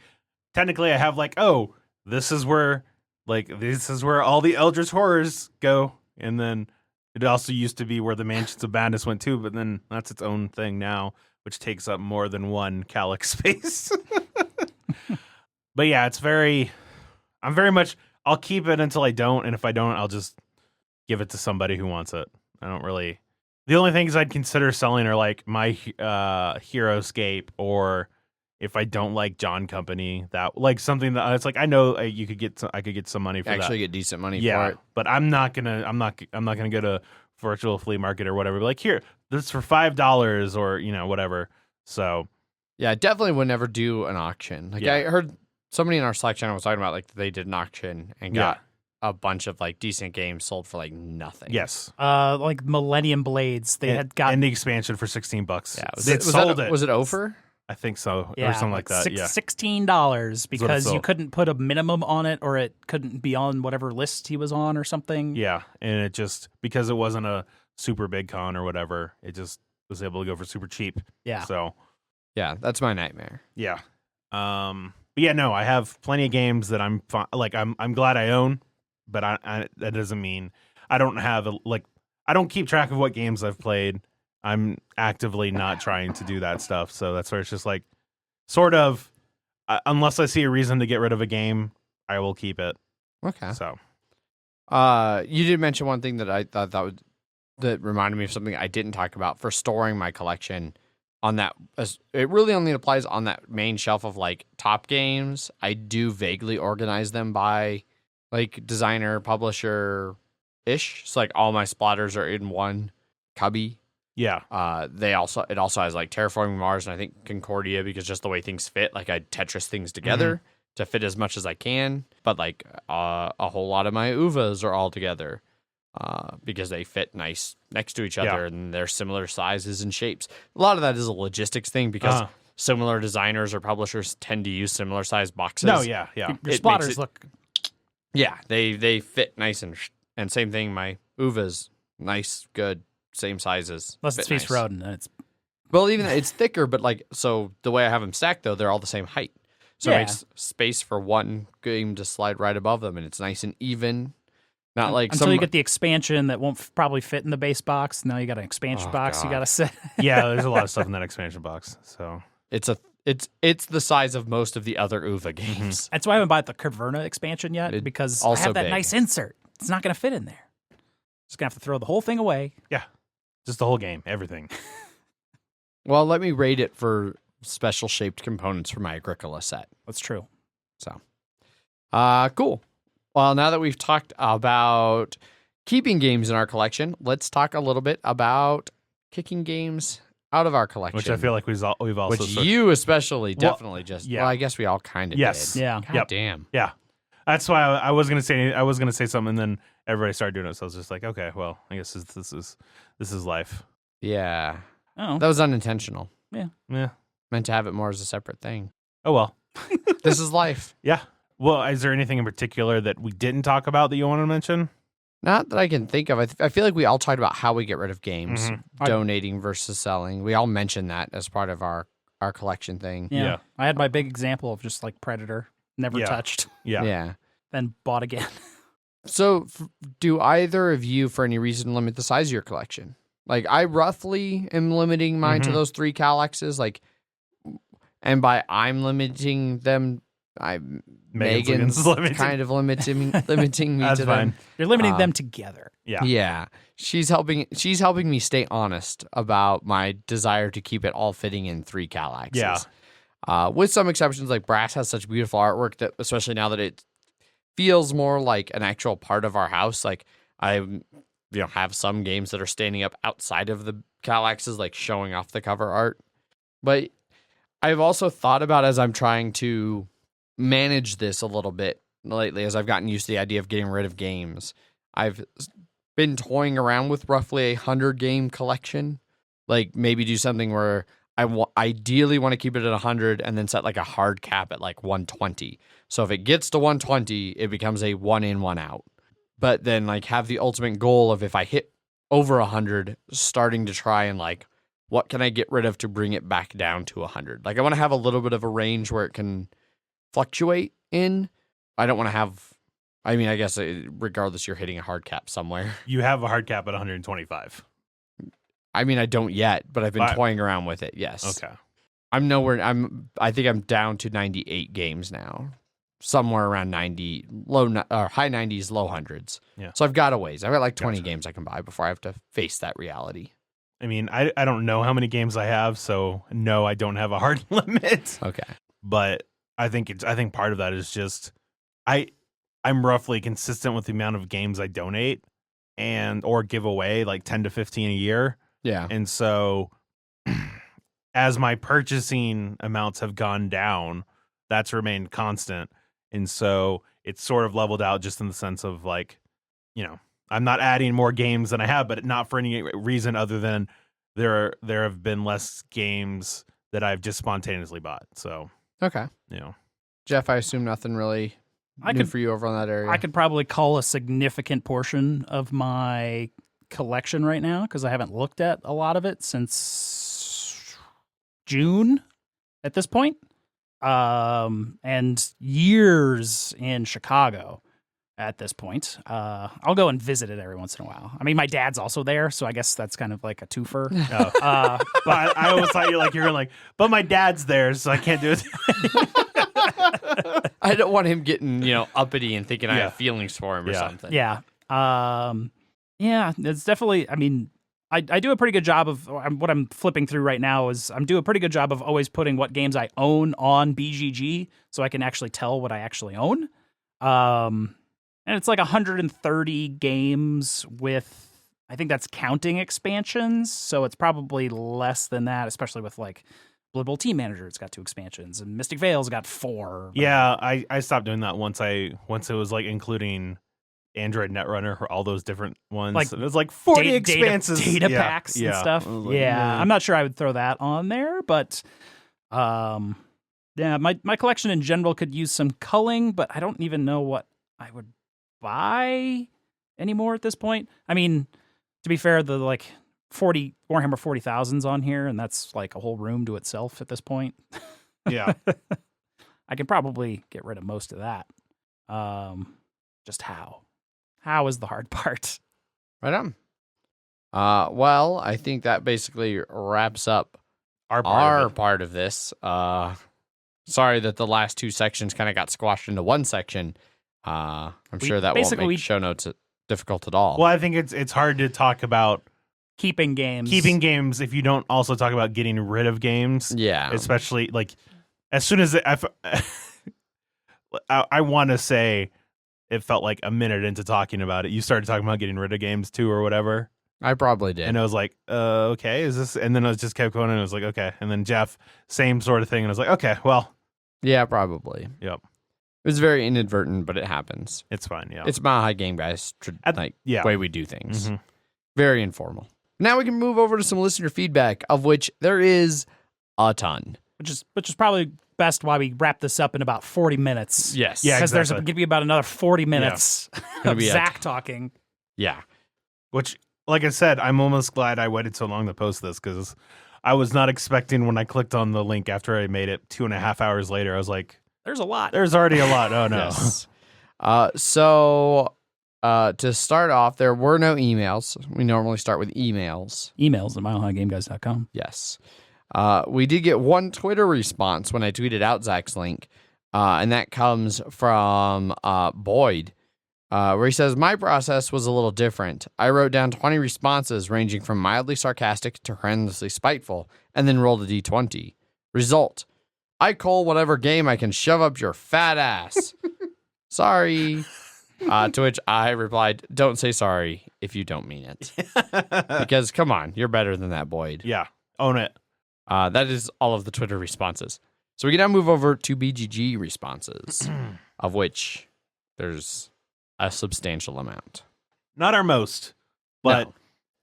technically I have like, oh, this is where all the Eldritch Horrors go. And then it also used to be where the Mansions of Madness went too, but then that's its own thing now, which takes up more than one Calyx space. But yeah, I'm very much, I'll keep it until I don't. And if I don't, I'll just give it to somebody who wants it. I don't really. The only things I'd consider selling are like my Heroescape, or if I don't like John Company, that like something that it's like I know I could get some money for Actually that. get decent money Yeah, for it. but I'm not gonna go to virtual flea market or whatever. Like here, this is for $5 or whatever. So Yeah, I definitely would never do an auction. Like I heard somebody in our Slack channel was talking about like they did an auction and got a bunch of like decent games sold for like nothing. yes, Like Millennium Blades, they had got and the expansion for $16. Yeah, They sold it. Was it over? I think so, or something like that. Yeah, $16 because you sold. couldn't put a minimum on it, or it couldn't be on whatever list he was on, or something. yeah, and it just because it wasn't a super big con or whatever, it just was able to go for super cheap. Yeah. So Yeah, that's my nightmare. yeah, but yeah, no, I have plenty of games that I'm glad I own, but I that doesn't mean I don't have I don't keep track of what games I've played. I'm actively not trying to do that stuff. So that's where it's just like, sort of, unless I see a reason to get rid of a game, I will keep it. Okay. So, you did mention one thing that I thought that reminded me of something I didn't talk about for storing my collection on that. It really only applies on that main shelf of like top games. I do vaguely organize them by like designer, publisher, ish. So like all my splatters are in one cubby. Yeah. It also has like Terraforming Mars and I think Concordia, because just the way things fit, like I Tetris things together to fit as much as I can. But like a whole lot of my UVAs are all together because they fit nice next to each other and they're similar sizes and shapes. A lot of that is a logistics thing because similar designers or publishers tend to use similar sized boxes. No, yeah. Your splatters look. Yeah, they fit nice and same thing. My UVAs, nice, good, same sizes. Unless it's Space Road and it's. Well, even it's thicker, but like so the way I have them stacked though, they're all the same height. So it makes space for one game to slide right above them, and it's nice and even. Not like until you get the expansion that won't probably fit in the base box. Now you got an expansion box you got to set. Yeah, there's a lot of stuff in that expansion box. So it's the size of most of the other UVA games. That's why I haven't bought the Caverna expansion yet, because I have that nice insert. It's not going to fit in there. Just going to have to throw the whole thing away. Yeah, just the whole game, everything. Well, let me rate it for special shaped components for my Agricola set. That's true. So, cool. Well, now that we've talked about keeping games in our collection, let's talk a little bit about kicking games out of our collection. Which I feel like we've also... Which you especially definitely just... Yeah. Well, I guess we all kind of did. Yeah. God damn. Yeah. That's why I was going to say something, and then everybody started doing it, so I was just like, okay, well, I guess this is life. Yeah. Oh. That was unintentional. Yeah. Meant to have it more as a separate thing. Oh, well. This is life. Yeah. Well, is there anything in particular that we didn't talk about that you want to mention? Not that I can think of. I feel like we all talked about how we get rid of games, donating versus selling. We all mentioned that as part of our collection thing. Yeah. I had my big example of just like Predator, never touched. Yeah. Then bought again. So do either of you, for any reason, limit the size of your collection? Like, I roughly am limiting mine to those 3 Calaxes. Like, and by I'm limiting them, Megan's kind of limiting me to them. You're limiting them together. Yeah. She's helping me stay honest about my desire to keep it all fitting in 3 Calaxes. Yeah. With some exceptions, like Brass has such beautiful artwork that, especially now that it feels more like an actual part of our house, like I have some games that are standing up outside of the Calaxes, like showing off the cover art. But I've also thought about, as I'm trying to manage this a little bit lately, as I've gotten used to the idea of getting rid of games, I've been toying around with roughly 100 game collection. Like maybe do something where I ideally want to keep it at 100 and then set like a hard cap at like 120. So if it gets to 120, it becomes a 1 in, 1 out. But then like have the ultimate goal of, if I hit over 100, starting to try and like, what can I get rid of to bring it back down to 100? Like I want to have a little bit of a range where it can fluctuate in. I don't want to have, I mean, I guess regardless, you're hitting a hard cap somewhere. You have a hard cap at 125. I mean, I don't yet, but I've been toying around with it. Yes. Okay. I think I'm down to 98 games now. Somewhere around 90, high 90s, low hundreds. Yeah. So I've got a ways. I've got like 20 games I can buy before I have to face that reality. I mean, I don't know how many games I have, so no, I don't have a hard limit. Okay. But I think part of that is just I'm roughly consistent with the amount of games I donate or give away, like 10 to 15 a year. Yeah. And so as my purchasing amounts have gone down, that's remained constant. And so it's sort of leveled out, just in the sense of like, I'm not adding more games than I have, but not for any reason other than there have been less games that I've just spontaneously bought. So, okay. Jeff, I assume nothing really new for you over on that area. I could probably call a significant portion of my collection right now, because I haven't looked at a lot of it since June at this point. And years in Chicago at this point. I'll go and visit it every once in a while. I mean, my dad's also there, so I guess that's kind of like a twofer. But I always thought you're like, but my dad's there, so I can't do it. I don't want him getting, uppity and thinking I have feelings for him or something. Yeah. It's definitely, I mean, I do a pretty good job of, what I'm flipping through right now is I'm doing a pretty good job of always putting what games I own on BGG, so I can actually tell what I actually own. And it's like 130 games with, I think that's counting expansions. So it's probably less than that, especially with like Blood Bowl Team Manager. It's got 2 expansions, and Mystic Vale's got 4. Yeah, I stopped doing that once it was like including Android Netrunner for all those different ones. Like it was like 40 expanses, data packs and stuff. Like, yeah, I'm not sure I would throw that on there, but yeah, my collection in general could use some culling, but I don't even know what I would buy anymore at this point. I mean, to be fair, the like 40 Warhammer 40,000's on here, and that's like a whole room to itself at this point. Yeah. I can probably get rid of most of that. Just how is the hard part. Right on. Well, I think that basically wraps up Our part of this. Sorry that the last 2 sections kind of got squashed into one section. I'm sure that won't make show notes difficult at all. Well, I think it's hard to talk about keeping games if you don't also talk about getting rid of games. Yeah. Especially like as soon as I want to say it felt like a minute into talking about it, you started talking about getting rid of games too or whatever. I probably did. And I was like, okay, is this? And then I just kept going and I was like, okay. And then Jeff, same sort of thing. And I was like, okay, well. Yeah, probably. Yep. It was very inadvertent, but it happens. It's fine, yeah. It's Mile High Game Guys, way we do things. Mm-hmm. Very informal. Now we can move over to some listener feedback, of which there is a ton. Which is probably best while we wrap this up in about 40 minutes. Yes. Yeah, Because exactly. there's going to be about another 40 minutes of Zach talking. Yeah. Which, like I said, I'm almost glad I waited so long to post this because I was not expecting when I clicked on the link after I made it 2.5 hours later. I was like, there's a lot. There's already a lot. Oh, no. Yes. So to start off, there were no emails. We normally start with emails. Emails at milehighgameguys.com. Yes. We did get one Twitter response when I tweeted out Zach's link, and that comes from Boyd, where he says, my process was a little different. I wrote down 20 responses ranging from mildly sarcastic to horrendously spiteful, and then rolled a d20. Result, I call whatever game I can shove up your fat ass. Sorry. To which I replied, don't say sorry if you don't mean it. Because, come on, you're better than that, Boyd. Yeah, own it. That is all of the Twitter responses. So we can now move over to BGG responses, of which there's a substantial amount. Not our most, but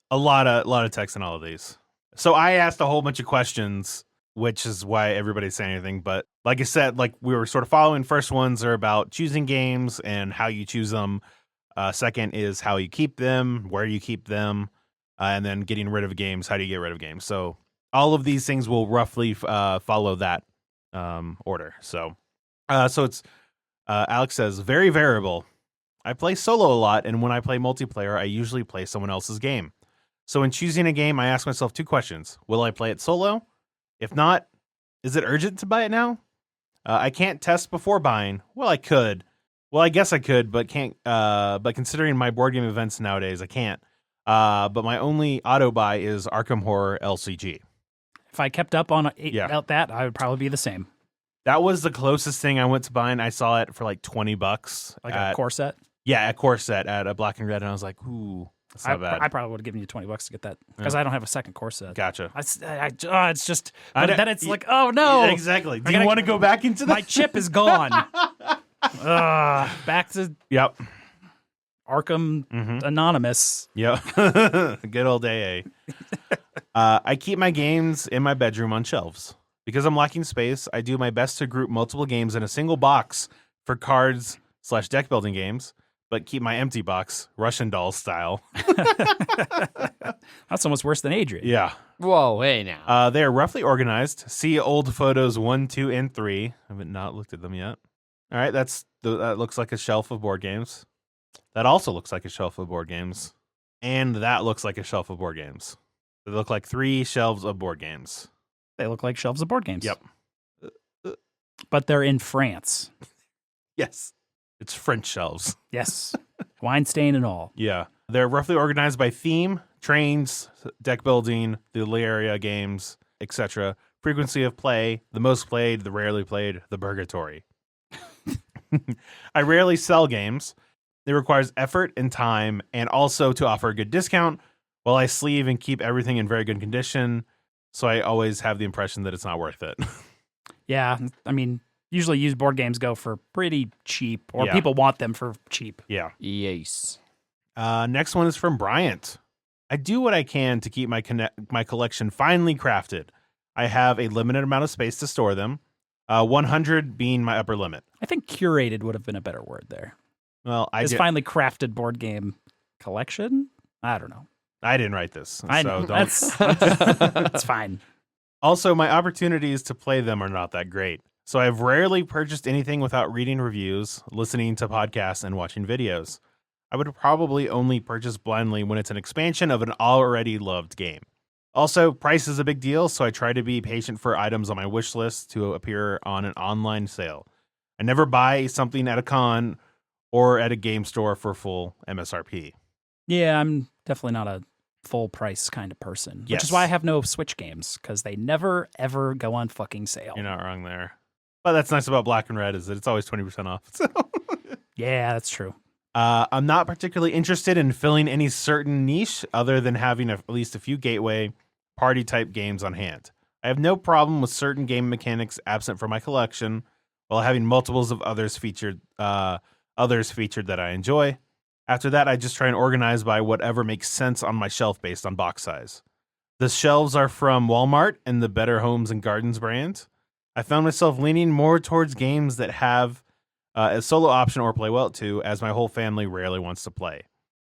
a lot of text in all of these. So I asked a whole bunch of questions, which is why everybody's saying anything. But like I said, like we were sort of following. First ones are about choosing games and how you choose them. Second is how you keep them, where you keep them, and then getting rid of games. How do you get rid of games? So all of these things will roughly follow that order. So it's Alex says, very variable. I play solo a lot, and when I play multiplayer, I usually play someone else's game. So in choosing a game, I ask myself 2 questions. Will I play it solo? If not, is it urgent to buy it now? I can't test before buying. Well, I could. Well, I guess I could, but can't. But considering my board game events nowadays, I can't. But my only auto buy is Arkham Horror LCG. If I kept up on about that, I would probably be the same. That was the closest thing I went to buying. I saw it for like $20. Like a core set? Yeah, a core set at a Black and Red, and I was like, ooh, that's not bad. I probably would have given you $20 to get that because I don't have a second core set. Gotcha. It's just, but then it's like, oh no. Exactly. Do you want to go back into that? My chip is gone. Back to Arkham Anonymous. Yep. Good old AA. I keep my games in my bedroom on shelves. Because I'm lacking space, I do my best to group multiple games in a single box for cards/deck building games, but keep my empty box, Russian doll style. That's almost worse than Adrian. Yeah. Whoa, hey now. They are roughly organized. See old photos 1, 2, and 3. I haven't not looked at them yet. All right, that looks like a shelf of board games. That also looks like a shelf of board games. And that looks like a shelf of board games. They look like 3 shelves of board games. They look like shelves of board games. Yep. But they're in France. Yes. It's French shelves. Yes. Wine stain and all. Yeah. They're roughly organized by theme, trains, deck building, the area games, etc. Frequency of play, the most played, the rarely played, the purgatory. I rarely sell games. It requires effort and time, and also to offer a good discount while I sleeve and keep everything in very good condition. So I always have the impression that it's not worth it. Yeah, I mean, usually used board games go for pretty cheap, or Yeah. people want them for cheap. Yeah. Yes. Next one is from Bryant. I do what I can to keep my collection finely crafted. I have a limited amount of space to store them, 100 being my upper limit. I think curated would have been a better word there. Well, His finely crafted board game collection? I don't know. I didn't write this. I so know. don't. That's fine. Also, my opportunities to play them are not that great. So I've rarely purchased anything without reading reviews, listening to podcasts, and watching videos. I would probably only purchase blindly when it's an expansion of an already loved game. Also, price is a big deal, so I try to be patient for items on my wish list to appear on an online sale. I never buy something at a con or at a game store for full MSRP. Yeah, I'm definitely not a full price kind of person, which Yes. is why I have no Switch games, because they never, ever go on fucking sale. You're not wrong there. But that's nice about Black and Red is that it's always 20% off. So. Yeah, that's true. I'm not particularly interested in filling any certain niche other than having at least a few gateway party type games on hand. I have no problem with certain game mechanics absent from my collection, while having multiples of others featured that I enjoy. After that, I just try and organize by whatever makes sense on my shelf based on box size. The shelves are from Walmart and the Better Homes and Gardens brand. I found myself leaning more towards games that have a solo option or play well too, as my whole family rarely wants to play.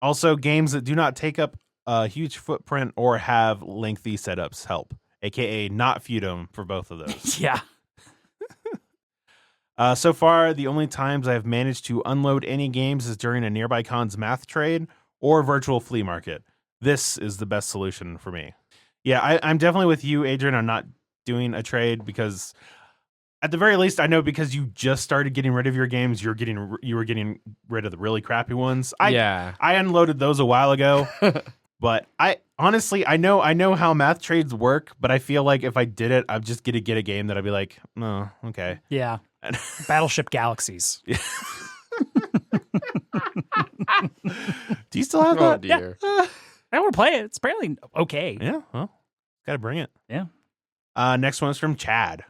Also, games that do not take up a huge footprint or have lengthy setups help, aka not Feudum for both of those. Yeah. So far, the only times I've managed to unload any games is during a nearby con's math trade or virtual flea market. This is the best solution for me. Yeah, I'm definitely with you, Adrian, on not doing a trade because at the very least, I know because you just started getting rid of your games, you were getting rid of the really crappy ones. I unloaded those a while ago, but I honestly I know how math trades work, but I feel like if I did it, I'm just gonna get a game that I'd be like, oh, okay. Yeah. Battleship Galaxies. Do you still have Oh that? dear. I want to play it. It's apparently okay. Yeah, well, gotta bring it. Yeah. Next one is from Chad.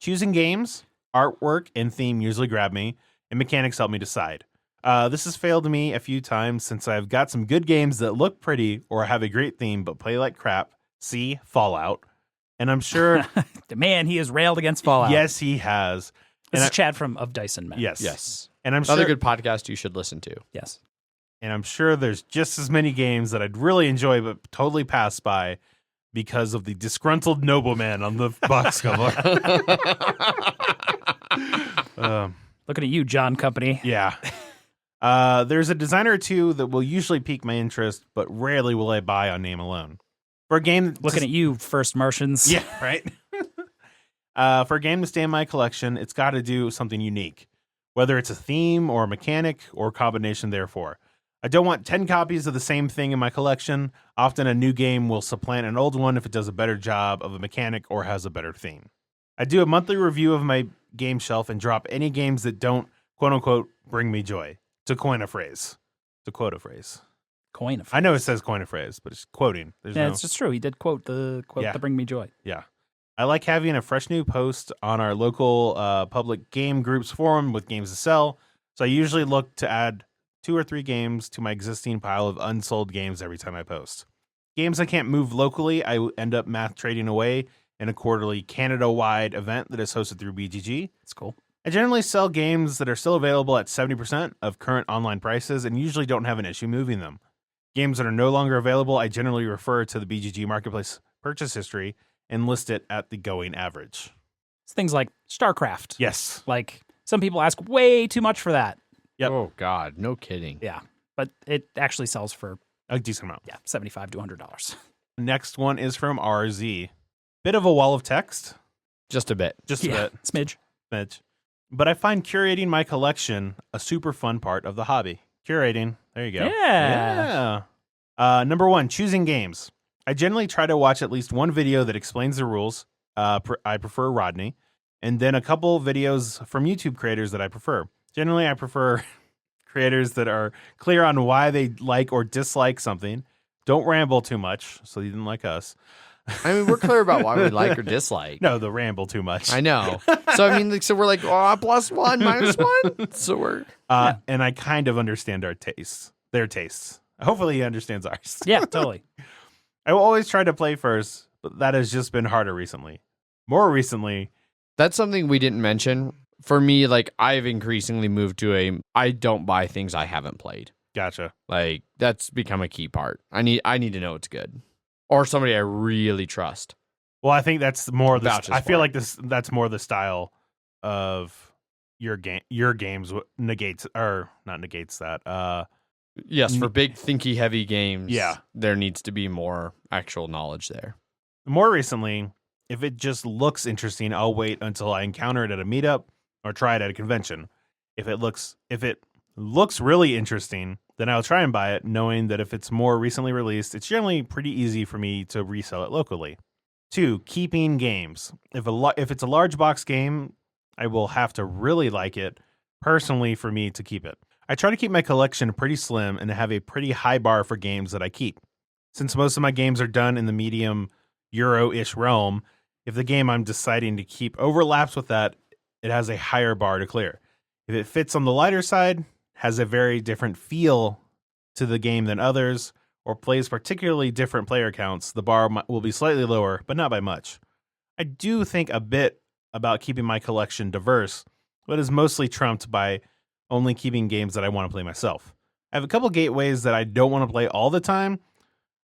Choosing games, artwork, and theme usually grab me, and mechanics help me decide. This has failed me a few times since I've got some good games that look pretty or have a great theme but play like crap. See Fallout. And I'm sure... Man, he has railed against Fallout. Yes, he has. This And is Chad from Of Dice and Men. Yes. Yes. And I'm Another sure... good podcast you should listen to. Yes. And I'm sure there's just as many games that I'd really enjoy but totally pass by because of the disgruntled nobleman on the box cover. Looking at you, John Company. Yeah. There's a designer or two that will usually pique my interest, but rarely will I buy on name alone. For a game... Looking at you, First Martians. Yeah, right? For a game to stay in my collection, it's got to do something unique, whether it's a theme or a mechanic or combination therefore. I don't want 10 copies of the same thing in my collection. Often a new game will supplant an old one if it does a better job of a mechanic or has a better theme. I do a monthly review of my game shelf and drop any games that don't, quote unquote, bring me joy. To coin a phrase. To quote a phrase. Coin of. I know it says coin a phrase, but it's quoting. There's Yeah, no... it's just true. He did quote the Bring Me Joy. Yeah. I like having a fresh new post on our local public game groups forum with games to sell. So I usually look to add 2 or 3 games to my existing pile of unsold games every time I post. Games I can't move locally, I end up math trading away in a quarterly Canada-wide event that is hosted through BGG. It's cool. I generally sell games that are still available at 70% of current online prices and usually don't have an issue moving them. Games that are no longer available, I generally refer to the BGG Marketplace purchase history and list it at the going average. It's things like StarCraft. Yes. Like, some people ask way too much for that. Yep. Oh God, no kidding. Yeah. But it actually sells for, A decent amount. yeah, $75 to $100. Next one is from RZ. Bit of a wall of text. Just a bit. Just a Yeah, bit. smidge. Smidge. But I find curating my collection a super fun part of the hobby. Curating. There you go. Yeah. Number 1, choosing games. I generally try to watch at least one video that explains the rules. I prefer Rodney. And then a couple videos from YouTube creators that I prefer. Generally, I prefer creators that are clear on why they like or dislike something. Don't ramble too much, so you didn't like us. I mean, we're clear about why we like or dislike. No, the ramble too much. I know. So I mean, like, so we're like, oh, +1, -1. So we're and I kind of understand their tastes. Hopefully, he understands ours. Yeah, totally. I will always try to play first, but that has just been harder recently. More recently, that's something we didn't mention. For me, like, I've increasingly moved to I don't buy things I haven't played. gotcha. Like, that's become a key part. I need to know it's good, or somebody I really trust. Well, I think that's more the. Vouches I for feel it. like that's more the style of your game. Your games negates or not negates that. Yes, for big, thinky, heavy games, Yeah. there needs to be more actual knowledge there. More recently, if it just looks interesting, I'll wait until I encounter it at a meetup or try it at a convention. If it looks really interesting, then I'll try and buy it, knowing that if it's more recently released, it's generally pretty easy for me to resell it locally. 2, keeping games. If it's a large box game, I will have to really like it personally for me to keep it. I try to keep my collection pretty slim and have a pretty high bar for games that I keep. Since most of my games are done in the medium Euro-ish realm, if the game I'm deciding to keep overlaps with that, it has a higher bar to clear. If it fits on the lighter side, has a very different feel to the game than others, or plays particularly different player counts, the bar will be slightly lower, but not by much. I do think a bit about keeping my collection diverse, but is mostly trumped by only keeping games that I want to play myself. I have a couple gateways that I don't want to play all the time,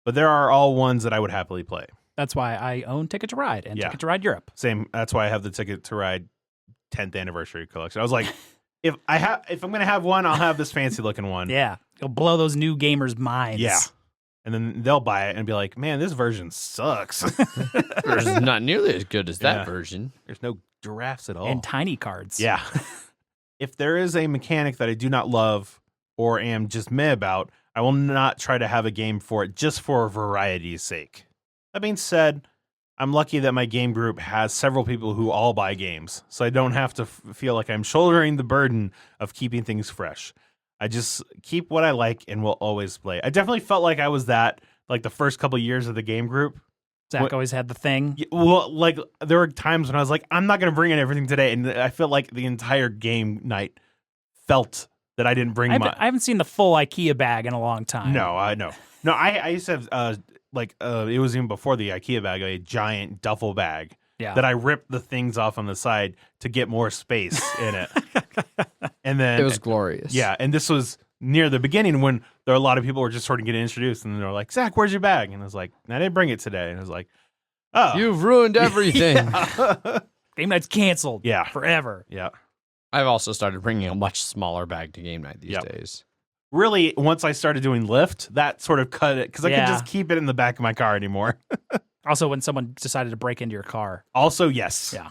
but there are all ones that I would happily play. That's why I own Ticket to Ride and Yeah. Ticket to Ride Europe. Same. That's why I have the Ticket to Ride 10th anniversary collection. I was like, if I'm gonna have one, I'll have this fancy looking one. Yeah, it'll blow those new gamers' minds. Yeah. And then they'll buy it and be like, man, this version sucks. It's not nearly as good as that Yeah. version. There's no giraffes at all. And tiny cards. Yeah. If there is a mechanic that I do not love or am just meh about, I will not try to have a game for it just for variety's sake. That being said, I'm lucky that my game group has several people who all buy games, so I don't have to feel like I'm shouldering the burden of keeping things fresh. I just keep what I like and will always play. I definitely felt like I was that, like the first couple years of the game group. Zach always had the thing. Yeah, well, like there were times when I was like, I'm not going to bring in everything today, and I feel like the entire game night felt that I didn't bring I haven't seen the full IKEA bag in a long time. No, I know. No, I used to have it was even before the IKEA bag, a giant duffel bag Yeah. that I ripped the things off on the side to get more space in it. And then It was glorious. yeah, and this was near the beginning when there were a lot of people were just sort of getting introduced, and they were like, Zach, where's your bag? And I was like, I didn't bring it today. And I was like, oh. You've ruined everything. Yeah. Game night's canceled. Yeah. Forever. Yeah. I've also started bringing a much smaller bag to game night these Yep. days. Really, once I started doing Lyft, that sort of cut it because I Yeah. could just keep it in the back of my car anymore. Also, when someone decided to break into your car. Also, yes. Yeah.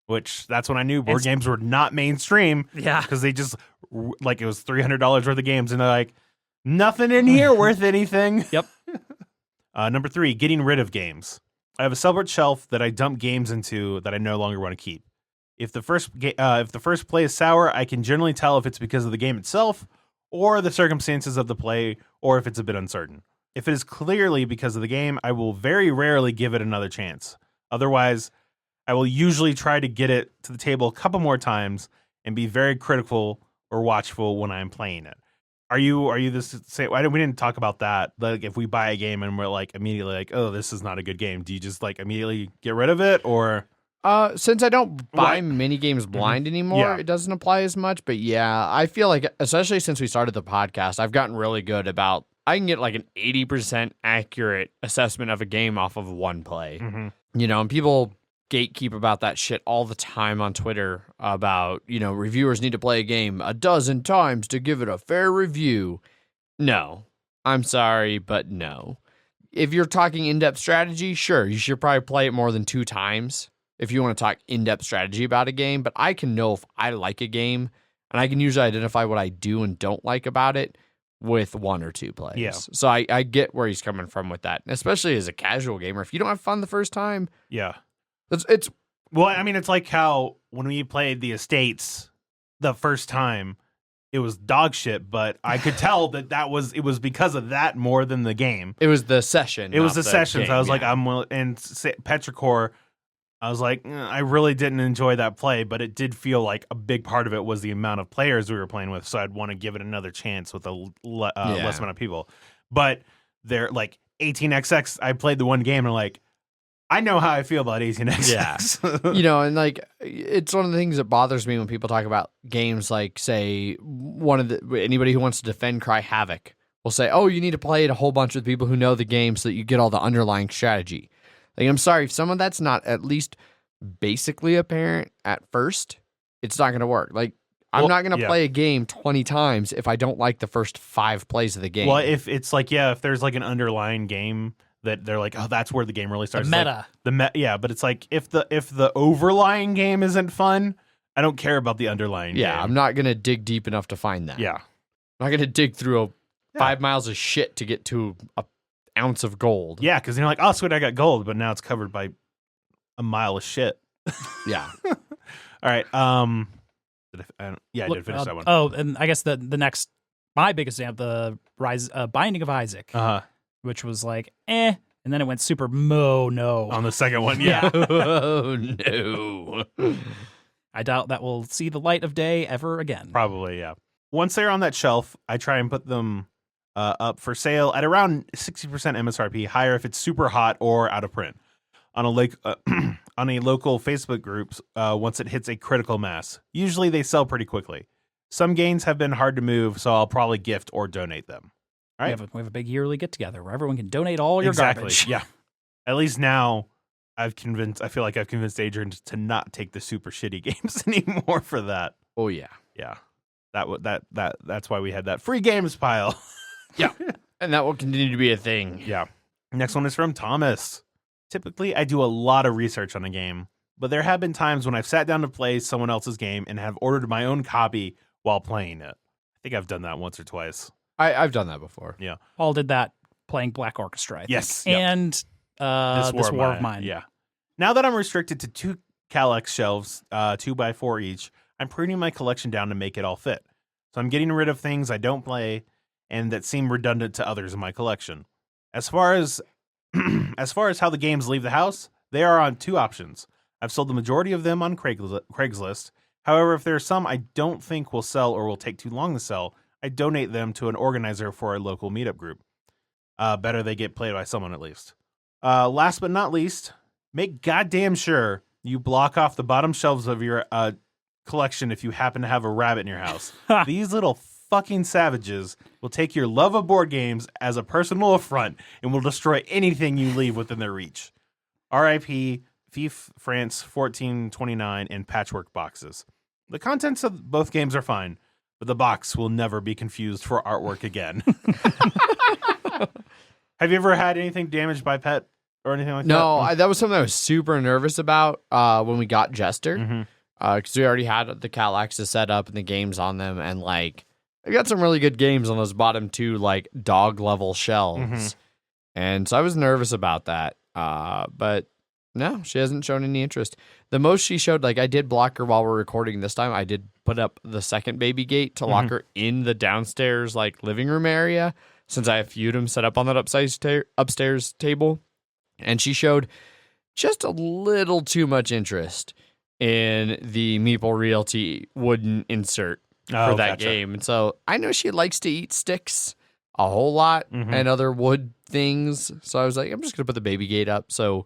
Which that's when I knew board games were not mainstream Yeah. because they just like it was $300 worth of games, and they're like, nothing in here worth anything. Yep. Number 3, getting rid of games. I have a separate shelf that I dump games into that I no longer want to keep. If the first play is sour, I can generally tell if it's because of the game itself or the circumstances of the play, or if it's a bit uncertain. If it is clearly because of the game, I will very rarely give it another chance. Otherwise, I will usually try to get it to the table a couple more times and be very critical or watchful when I'm playing it. Are you this say? We didn't talk about that. Like if we buy a game and we're like immediately like, oh, this is not a good game. Do you just like immediately get rid of it, or? Since I don't buy Right. mini games blind anymore, Yeah. it doesn't apply as much. But yeah, I feel like, especially since we started the podcast, I've gotten really good about, I can get like an 80% accurate assessment of a game off of one play. Mm-hmm. You know, and people gatekeep about that shit all the time on Twitter about, you know, reviewers need to play a game a dozen times to give it a fair review. No, I'm sorry, but no. If you're talking in-depth strategy, sure, you should probably play it more than 2 times if you want to talk in-depth strategy about a game. But I can know if I like a game, and I can usually identify what I do and don't like about it with 1 or 2 plays. Yeah. So I get where he's coming from with that, and especially as a casual gamer. If you don't have fun the first time, Yeah. it's Well, I mean, it's like how when we played the Estates the first time, it was dog shit, but I could tell that it was because of that more than the game. It was the session. It was not the sessions. game, I was yeah. like, and Petrichor, I was like, I really didn't enjoy that play, but it did feel like a big part of it was the amount of players we were playing with, so I'd want to give it another chance with a less amount of people. But they're like 18xx. I played the one game and like, I know how I feel about 18xx. Yeah. You know, and like it's one of the things that bothers me when people talk about games like, say, anybody who wants to defend Cry Havoc will say, oh, you need to play it a whole bunch with people who know the game so that you get all the underlying strategy. Like, I'm sorry, if someone that's not at least basically apparent at first, it's not going to work. Like, I'm not going to play a game 20 times if I don't like the first 5 plays of the game. Well, if it's like, if there's like an underlying game that they're like, oh, that's where the game really starts. The meta. Like, but it's like if the overlying game isn't fun, I don't care about the underlying game. I'm not going to dig deep enough to find that. Yeah. I'm not going to dig through 5 miles of shit to get to a ounce of gold. Yeah, because you're like, oh, sweet, I got gold, but now it's covered by a mile of shit. Yeah. All right. I did finish that one. Oh, and I guess my biggest example, the Binding of Isaac. Which was like, and then it went super no. On the second one, yeah. Oh, no. I doubt that will see the light of day ever again. Probably, yeah. Once they're on that shelf, I try and put them up for sale at around 60% MSRP, higher if it's super hot or out of print. On a local Facebook group, once it hits a critical mass. Usually they sell pretty quickly. Some games have been hard to move, so I'll probably gift or donate them. Right. We have a big yearly get together where everyone can donate all your garbage. Yeah. At least now I feel like I've convinced Adrian to not take the super shitty games anymore for that. Oh yeah. Yeah. That's why we had that free games pile. Yeah. And that will continue to be a thing. Yeah. Next one is from Thomas. Typically I do a lot of research on a game, but there have been times when I've sat down to play someone else's game and have ordered my own copy while playing it. I think I've done that once or twice. I've done that before. Yeah. Paul did that playing Black Orchestra, I think. Yes. Yep. And This War of Mine. Yeah. Now that I'm restricted to 2 Calyx shelves, 2x4 each, I'm pruning my collection down to make it all fit. So I'm getting rid of things I don't play and that seem redundant to others in my collection. As far as how the games leave the house, they are on 2 options. I've sold the majority of them on Craigslist. However, if there are some I don't think will sell or will take too long to sell, I donate them to an organizer for a local meetup group. Better they get played by someone at least. Last but not least, make goddamn sure you block off the bottom shelves of your collection if you happen to have a rabbit in your house. These little fucking savages will take your love of board games as a personal affront and will destroy anything you leave within their reach. R.I.P. Thief France 1429 in patchwork boxes. The contents of both games are fine, but the box will never be confused for artwork again. Have you ever had anything damaged by pet or anything like that? No, that was something I was super nervous about when we got Jester. Mm-hmm. Because we already had the Calaxes set up and the games on them, and like I got some really good games on those bottom 2 like dog level shelves, and so I was nervous about that. But no, she hasn't shown any interest. The most she showed, like I did block her while we're recording this time. I did put up the second baby gate to lock her in the downstairs like living room area, since I have Feudum set up on that upstairs table, and she showed just a little too much interest in the Meeple Realty wooden insert for that game. And so I know she likes to eat sticks a whole lot and other wood things. So I was like, I'm just going to put the baby gate up so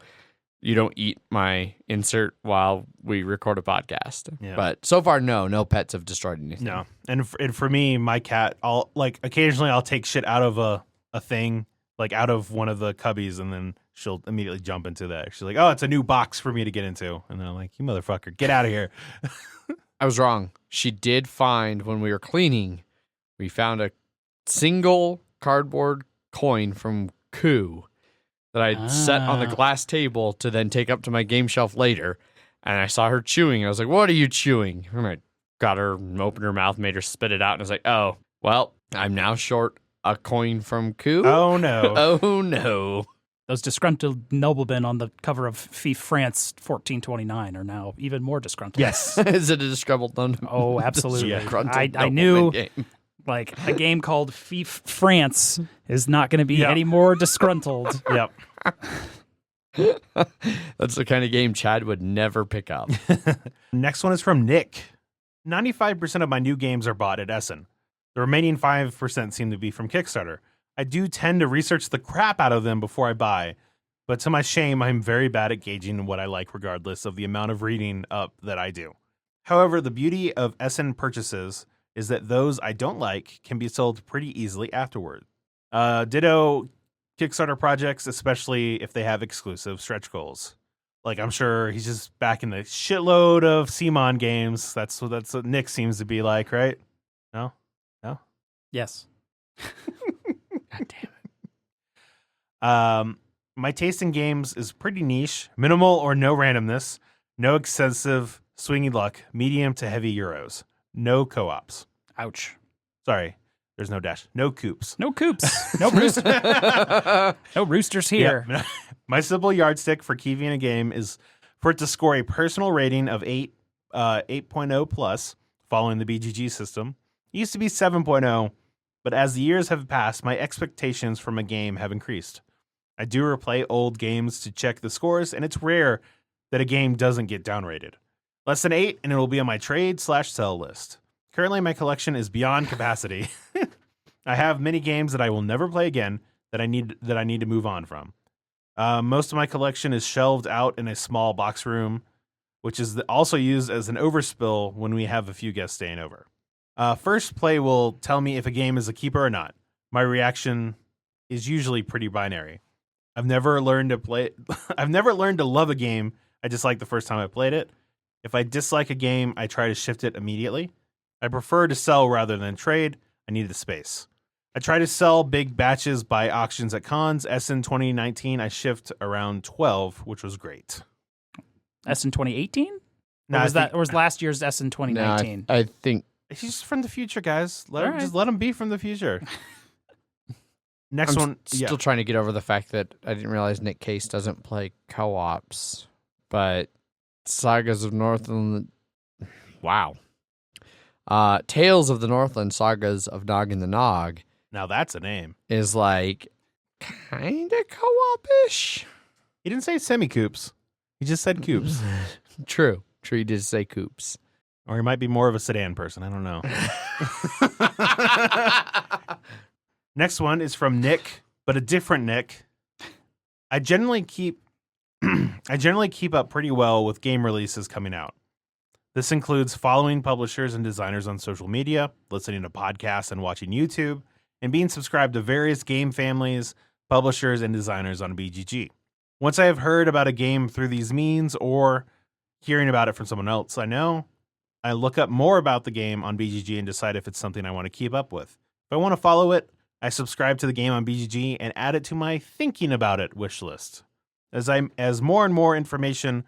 you don't eat my insert while we record a podcast. Yeah. But so far, no pets have destroyed anything. No. And for me, my cat, occasionally I'll take shit out of a thing, like out of one of the cubbies, and then she'll immediately jump into that. She's like, oh, it's a new box for me to get into. And then I'm like, you motherfucker, get out of here. I was wrong. She did find, when we were cleaning, we found a single cardboard coin from Coup that I'd set on the glass table to then take up to my game shelf later. And I saw her chewing. I was like, what are you chewing? And I got her, opened her mouth, made her spit it out. And I was like, oh, well, I'm now short a coin from Coup. Oh, no. Oh, no. Those disgruntled noblemen on the cover of Fief France 1429 are now even more disgruntled. Yes. Is it a disgruntled nonsense? Oh, absolutely. Disgruntled I nobleman knew game. like a game called Fief France is not going to be Yeah. any more disgruntled. Yep. That's the kind of game Chad would never pick up. Next one is from Nick. 95% of my new games are bought at Essen. The remaining 5% seem to be from Kickstarter. I do tend to research the crap out of them before I buy, but to my shame, I'm very bad at gauging what I like regardless of the amount of reading up that I do. However, the beauty of Essen purchases is that those I don't like can be sold pretty easily afterward. Ditto Kickstarter projects, especially if they have exclusive stretch goals. Like, I'm sure he's just back in the shitload of CMON games. That's what Nick seems to be like, right? No? Yes. God damn it. My taste in games is pretty niche, minimal or no randomness, no excessive swingy luck, medium to heavy euros, no co-ops. Ouch. Sorry, there's no dash, no coops. No coops. No no roosters here. Yeah. My simple yardstick for keeping a game is for it to score a personal rating of 8.0 plus, following the BGG system. It used to be 7.0, but as the years have passed, my expectations from a game have increased. I do replay old games to check the scores, and it's rare that a game doesn't get downrated. Less than 8, and it will be on my trade/sell list. Currently, my collection is beyond capacity. I have many games that I will never play again that I need to move on from. Most of my collection is shelved out in a small box room, which is also used as an overspill when we have a few guests staying over. First play will tell me if a game is a keeper or not. My reaction is usually pretty binary. I've never learned to love a game I dislike the first time I played it. If I dislike a game, I try to shift it immediately. I prefer to sell rather than trade. I need the space. I try to sell big batches by auctions at cons. Essen 2019, I shift around 12, which was great. Essen 2018? No, Or was last year's Essen 2019? I think He's from the future, guys. All right. Just let him be from the future. Next I'm one. still trying to get over the fact that I didn't realize Nick Case doesn't play co-ops, but Sagas of Northland. Wow. Tales of the Northland, Sagas of Nog and the Nog Now that's a name. is like kind of co-op-ish. He didn't say semi-coops. He just said coops. True. You did say coops. Or he might be more of a sedan person. I don't know. Next one is from Nick, but a different Nick. I generally keep up pretty well with game releases coming out. This includes following publishers and designers on social media, listening to podcasts and watching YouTube, and being subscribed to various game families, publishers, and designers on BGG. Once I have heard about a game through these means or hearing about it from someone else I know, I look up more about the game on BGG and decide if it's something I want to keep up with. If I want to follow it, I subscribe to the game on BGG and add it to my thinking about it wish list. As more and more information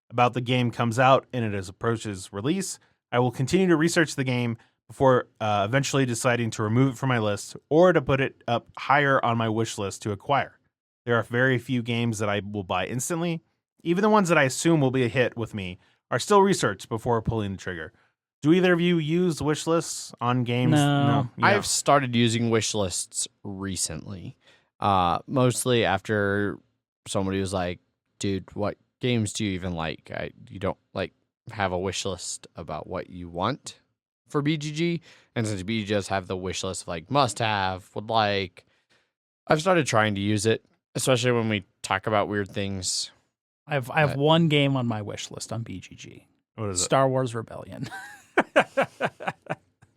about the game comes out and it approaches release, I will continue to research the game before eventually deciding to remove it from my list or to put it up higher on my wish list to acquire. There are very few games that I will buy instantly. Even the ones that I assume will be a hit with me are still researched before pulling the trigger. Do either of you use wish lists on games? No. Yeah. I've started using wish lists recently, mostly after somebody was like, dude, what games do you even like? You don't like have a wish list about what you want for BGG. And since BGG does have the wish list of like must have, would like, I've started trying to use it, especially when we talk about weird things. I have one game on my wish list on BGG. What is it? Star Wars Rebellion.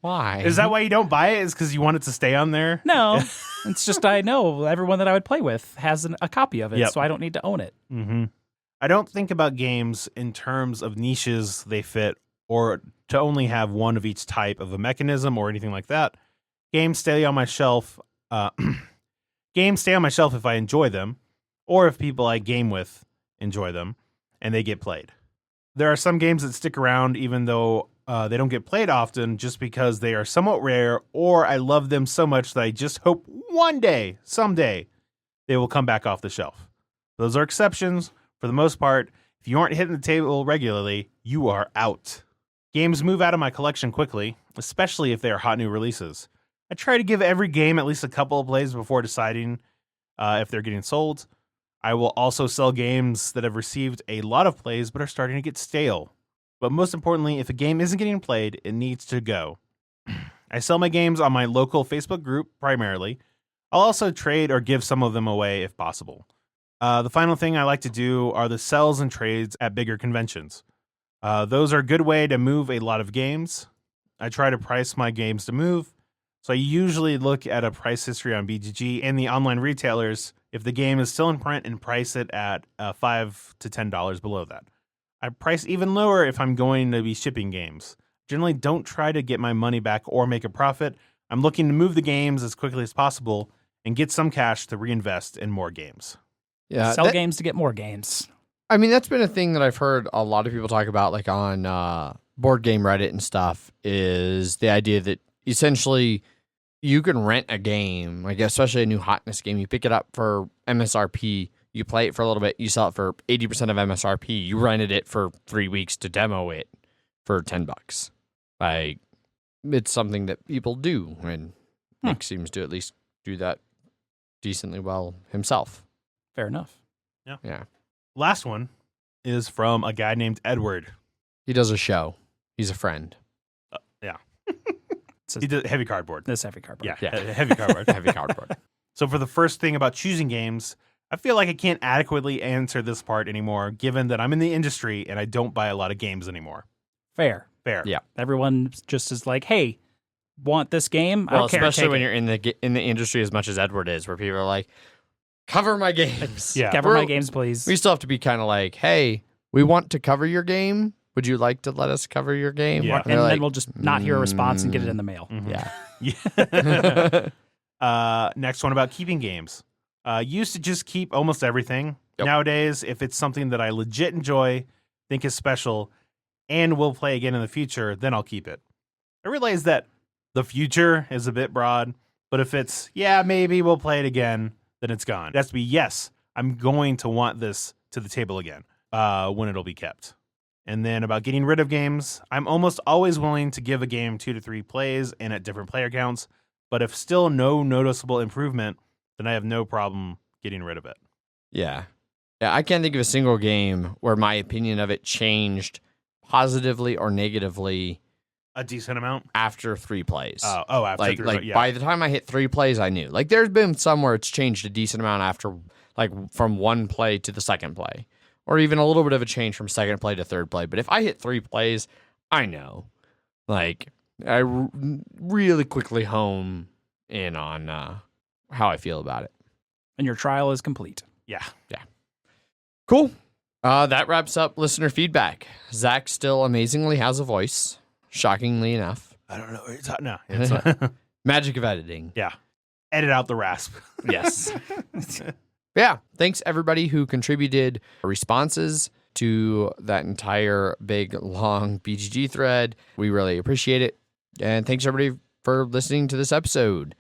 Why? Is that why you don't buy it? Is because you want it to stay on there? No, it's just I know everyone that I would play with has a copy of it, Yep. so I don't need to own it. Mm-hmm. I don't think about games in terms of niches they fit or to only have one of each type of a mechanism or anything like that. Games stay on my shelf. Games stay on my shelf if I enjoy them or if people I game with enjoy them and they get played. There are some games that stick around even though they don't get played often just because they are somewhat rare or I love them so much that I just hope one day, someday, they will come back off the shelf. Those are exceptions. For the most part, if you aren't hitting the table regularly, you are out. Games move out of my collection quickly, especially if they are hot new releases. I try to give every game at least a couple of plays before deciding if they're getting sold. I will also sell games that have received a lot of plays but are starting to get stale. But most importantly, if a game isn't getting played, it needs to go. I sell my games on my local Facebook group primarily. I'll also trade or give some of them away if possible. The final thing I like to do are the sells and trades at bigger conventions. Those are a good way to move a lot of games. I try to price my games to move. So I usually look at a price history on BGG and the online retailers if the game is still in print and price it at $5 to $10 below that. I price even lower if I'm going to be shipping games. Generally don't try to get my money back or make a profit. I'm looking to move the games as quickly as possible and get some cash to reinvest in more games. Yeah, Sell games to get more games. I mean, that's been a thing that I've heard a lot of people talk about, like on board game Reddit and stuff, is the idea that essentially you can rent a game, like especially a new hotness game. You pick it up for MSRP, you play it for a little bit, you sell it for 80% of MSRP. You rented it for 3 weeks to demo it for $10. Like, it's something that people do, and Nick seems to at least do that decently well himself. Fair enough. Yeah. Last one is from a guy named Edward. He does a show. He's a friend. Yeah. So He did heavy cardboard. this heavy cardboard. Yeah, heavy cardboard. Heavy cardboard. So for the first thing about choosing games, I feel like I can't adequately answer this part anymore, given that I'm in the industry and I don't buy a lot of games anymore. Fair. Yeah. Everyone just is like, hey, want this game? I Well, don't care. especially Take when it. you're in the industry as much as Edward is, where people are like, cover my games. Yeah. Cover my games, please. We still have to be kind of like, hey, we want to cover your game. Would you like to let us cover your game? Yeah. And then we'll just not hear a response and get it in the mail. Mhm. Yeah. Yeah. Next one about keeping games. Used to just keep almost everything. Yep. Nowadays, if it's something that I legit enjoy, think is special, and will play again in the future, then I'll keep it. I realize that the future is a bit broad, but if it's, yeah, maybe we'll play it again, then it's gone. It has to be, yes, I'm going to want this to the table again when it'll be kept. And then about getting rid of games, I'm almost always willing to give a game 2 to 3 plays and at different player counts, but if still no noticeable improvement, then I have no problem getting rid of it. Yeah. Yeah, I can't think of a single game where my opinion of it changed positively or negatively A decent amount? after 3 plays. After like 3, like yeah. by the time I hit 3 plays, I knew. Like there's been some where it's changed a decent amount after, like from 1 play to the second play, or even a little bit of a change from second play to third play. But if I hit 3 plays, I know. Like I really quickly home in on how I feel about it. And your trial is complete. Yeah. Cool. That wraps up listener feedback. Zach still amazingly has a voice, shockingly enough. I don't know what you're talking. No, it's Magic of editing. yeah. Edit out the rasp. Yes. Yeah. Thanks everybody who contributed responses to that entire big long BGG thread. We really appreciate it. And thanks everybody for listening to this episode.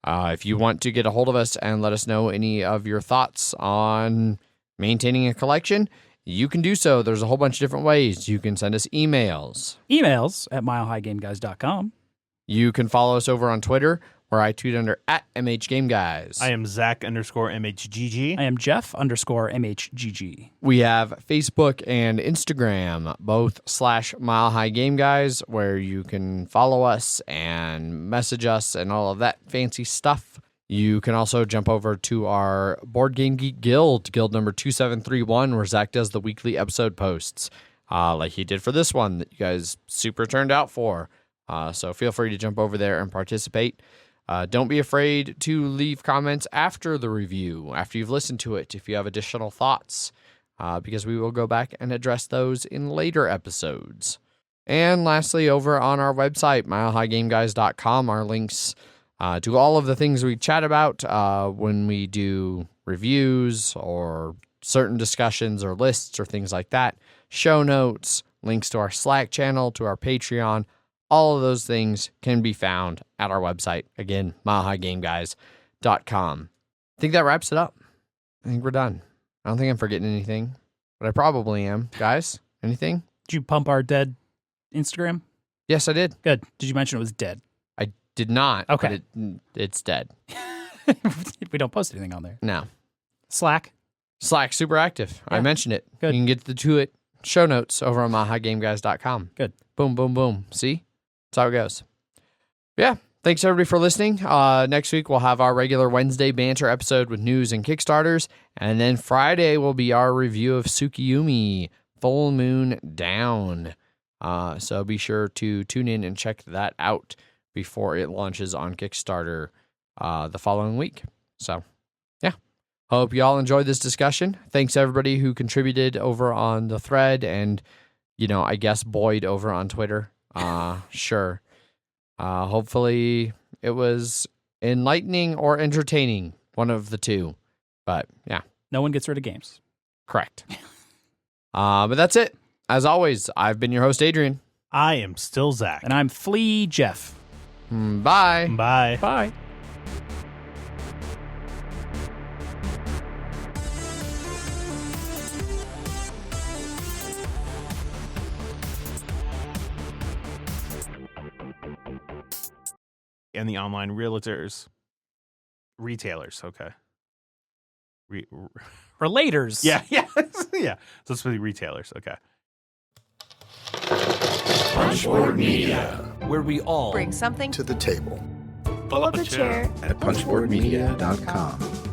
If you want to get a hold of us and let us know any of your thoughts on maintaining a collection, you can do so. There's a whole bunch of different ways. You can send us emails. Emails at milehighgameguys.com. You can follow us over on Twitter, where I tweet under @MHGameGuys. I am Zach_MHGG. I am Jeff_MHGG. We have Facebook and Instagram, both /Mile High Game Guys, where you can follow us and message us and all of that fancy stuff. You can also jump over to our Board Game Geek Guild number 2731, where Zach does the weekly episode posts, like he did for this one that you guys super turned out for. So feel free to jump over there and participate. Don't be afraid to leave comments after the review, after you've listened to it, if you have additional thoughts, because we will go back and address those in later episodes. And lastly, over on our website, milehighgameguys.com, are links to all of the things we chat about when we do reviews or certain discussions or lists or things like that, show notes, links to our Slack channel, to our Patreon. All of those things can be found at our website. Again, milehighgameguys.com. I think that wraps it up. I think we're done. I don't think I'm forgetting anything, but I probably am. Guys, anything? Did you pump our dead Instagram? Yes, I did. Good. Did you mention it was dead? I did not. Okay. But it's dead. We don't post anything on there. No. Slack? Slack, super active. I Yeah. mentioned it. Good. You can get to it. Show notes over on MHGGameguys.com. Good. Boom, boom, boom. See? That's how it goes. Yeah. Thanks, everybody, for listening. Next week, we'll have our regular Wednesday banter episode with news and Kickstarters. And then Friday will be our review of Tsukiyumi, Full Moon Down. So be sure to tune in and check that out before it launches on Kickstarter the following week. So, yeah. Hope you all enjoyed this discussion. Thanks, everybody who contributed over on the thread and, I guess Boyd over on Twitter. Sure. Hopefully it was enlightening or entertaining, one of the two. But yeah, No one gets rid of games. correct. But that's it. As always, I've been your host, Adrian. I am still Zach. And I'm Flea Jeff. Bye. Bye. Bye. And the online retailers. Okay. Relators. Yeah. Yeah. So it's for the retailers. Okay. Punchboard Media, where we all bring something to the table. Pull up a chair At punchboardmedia.com.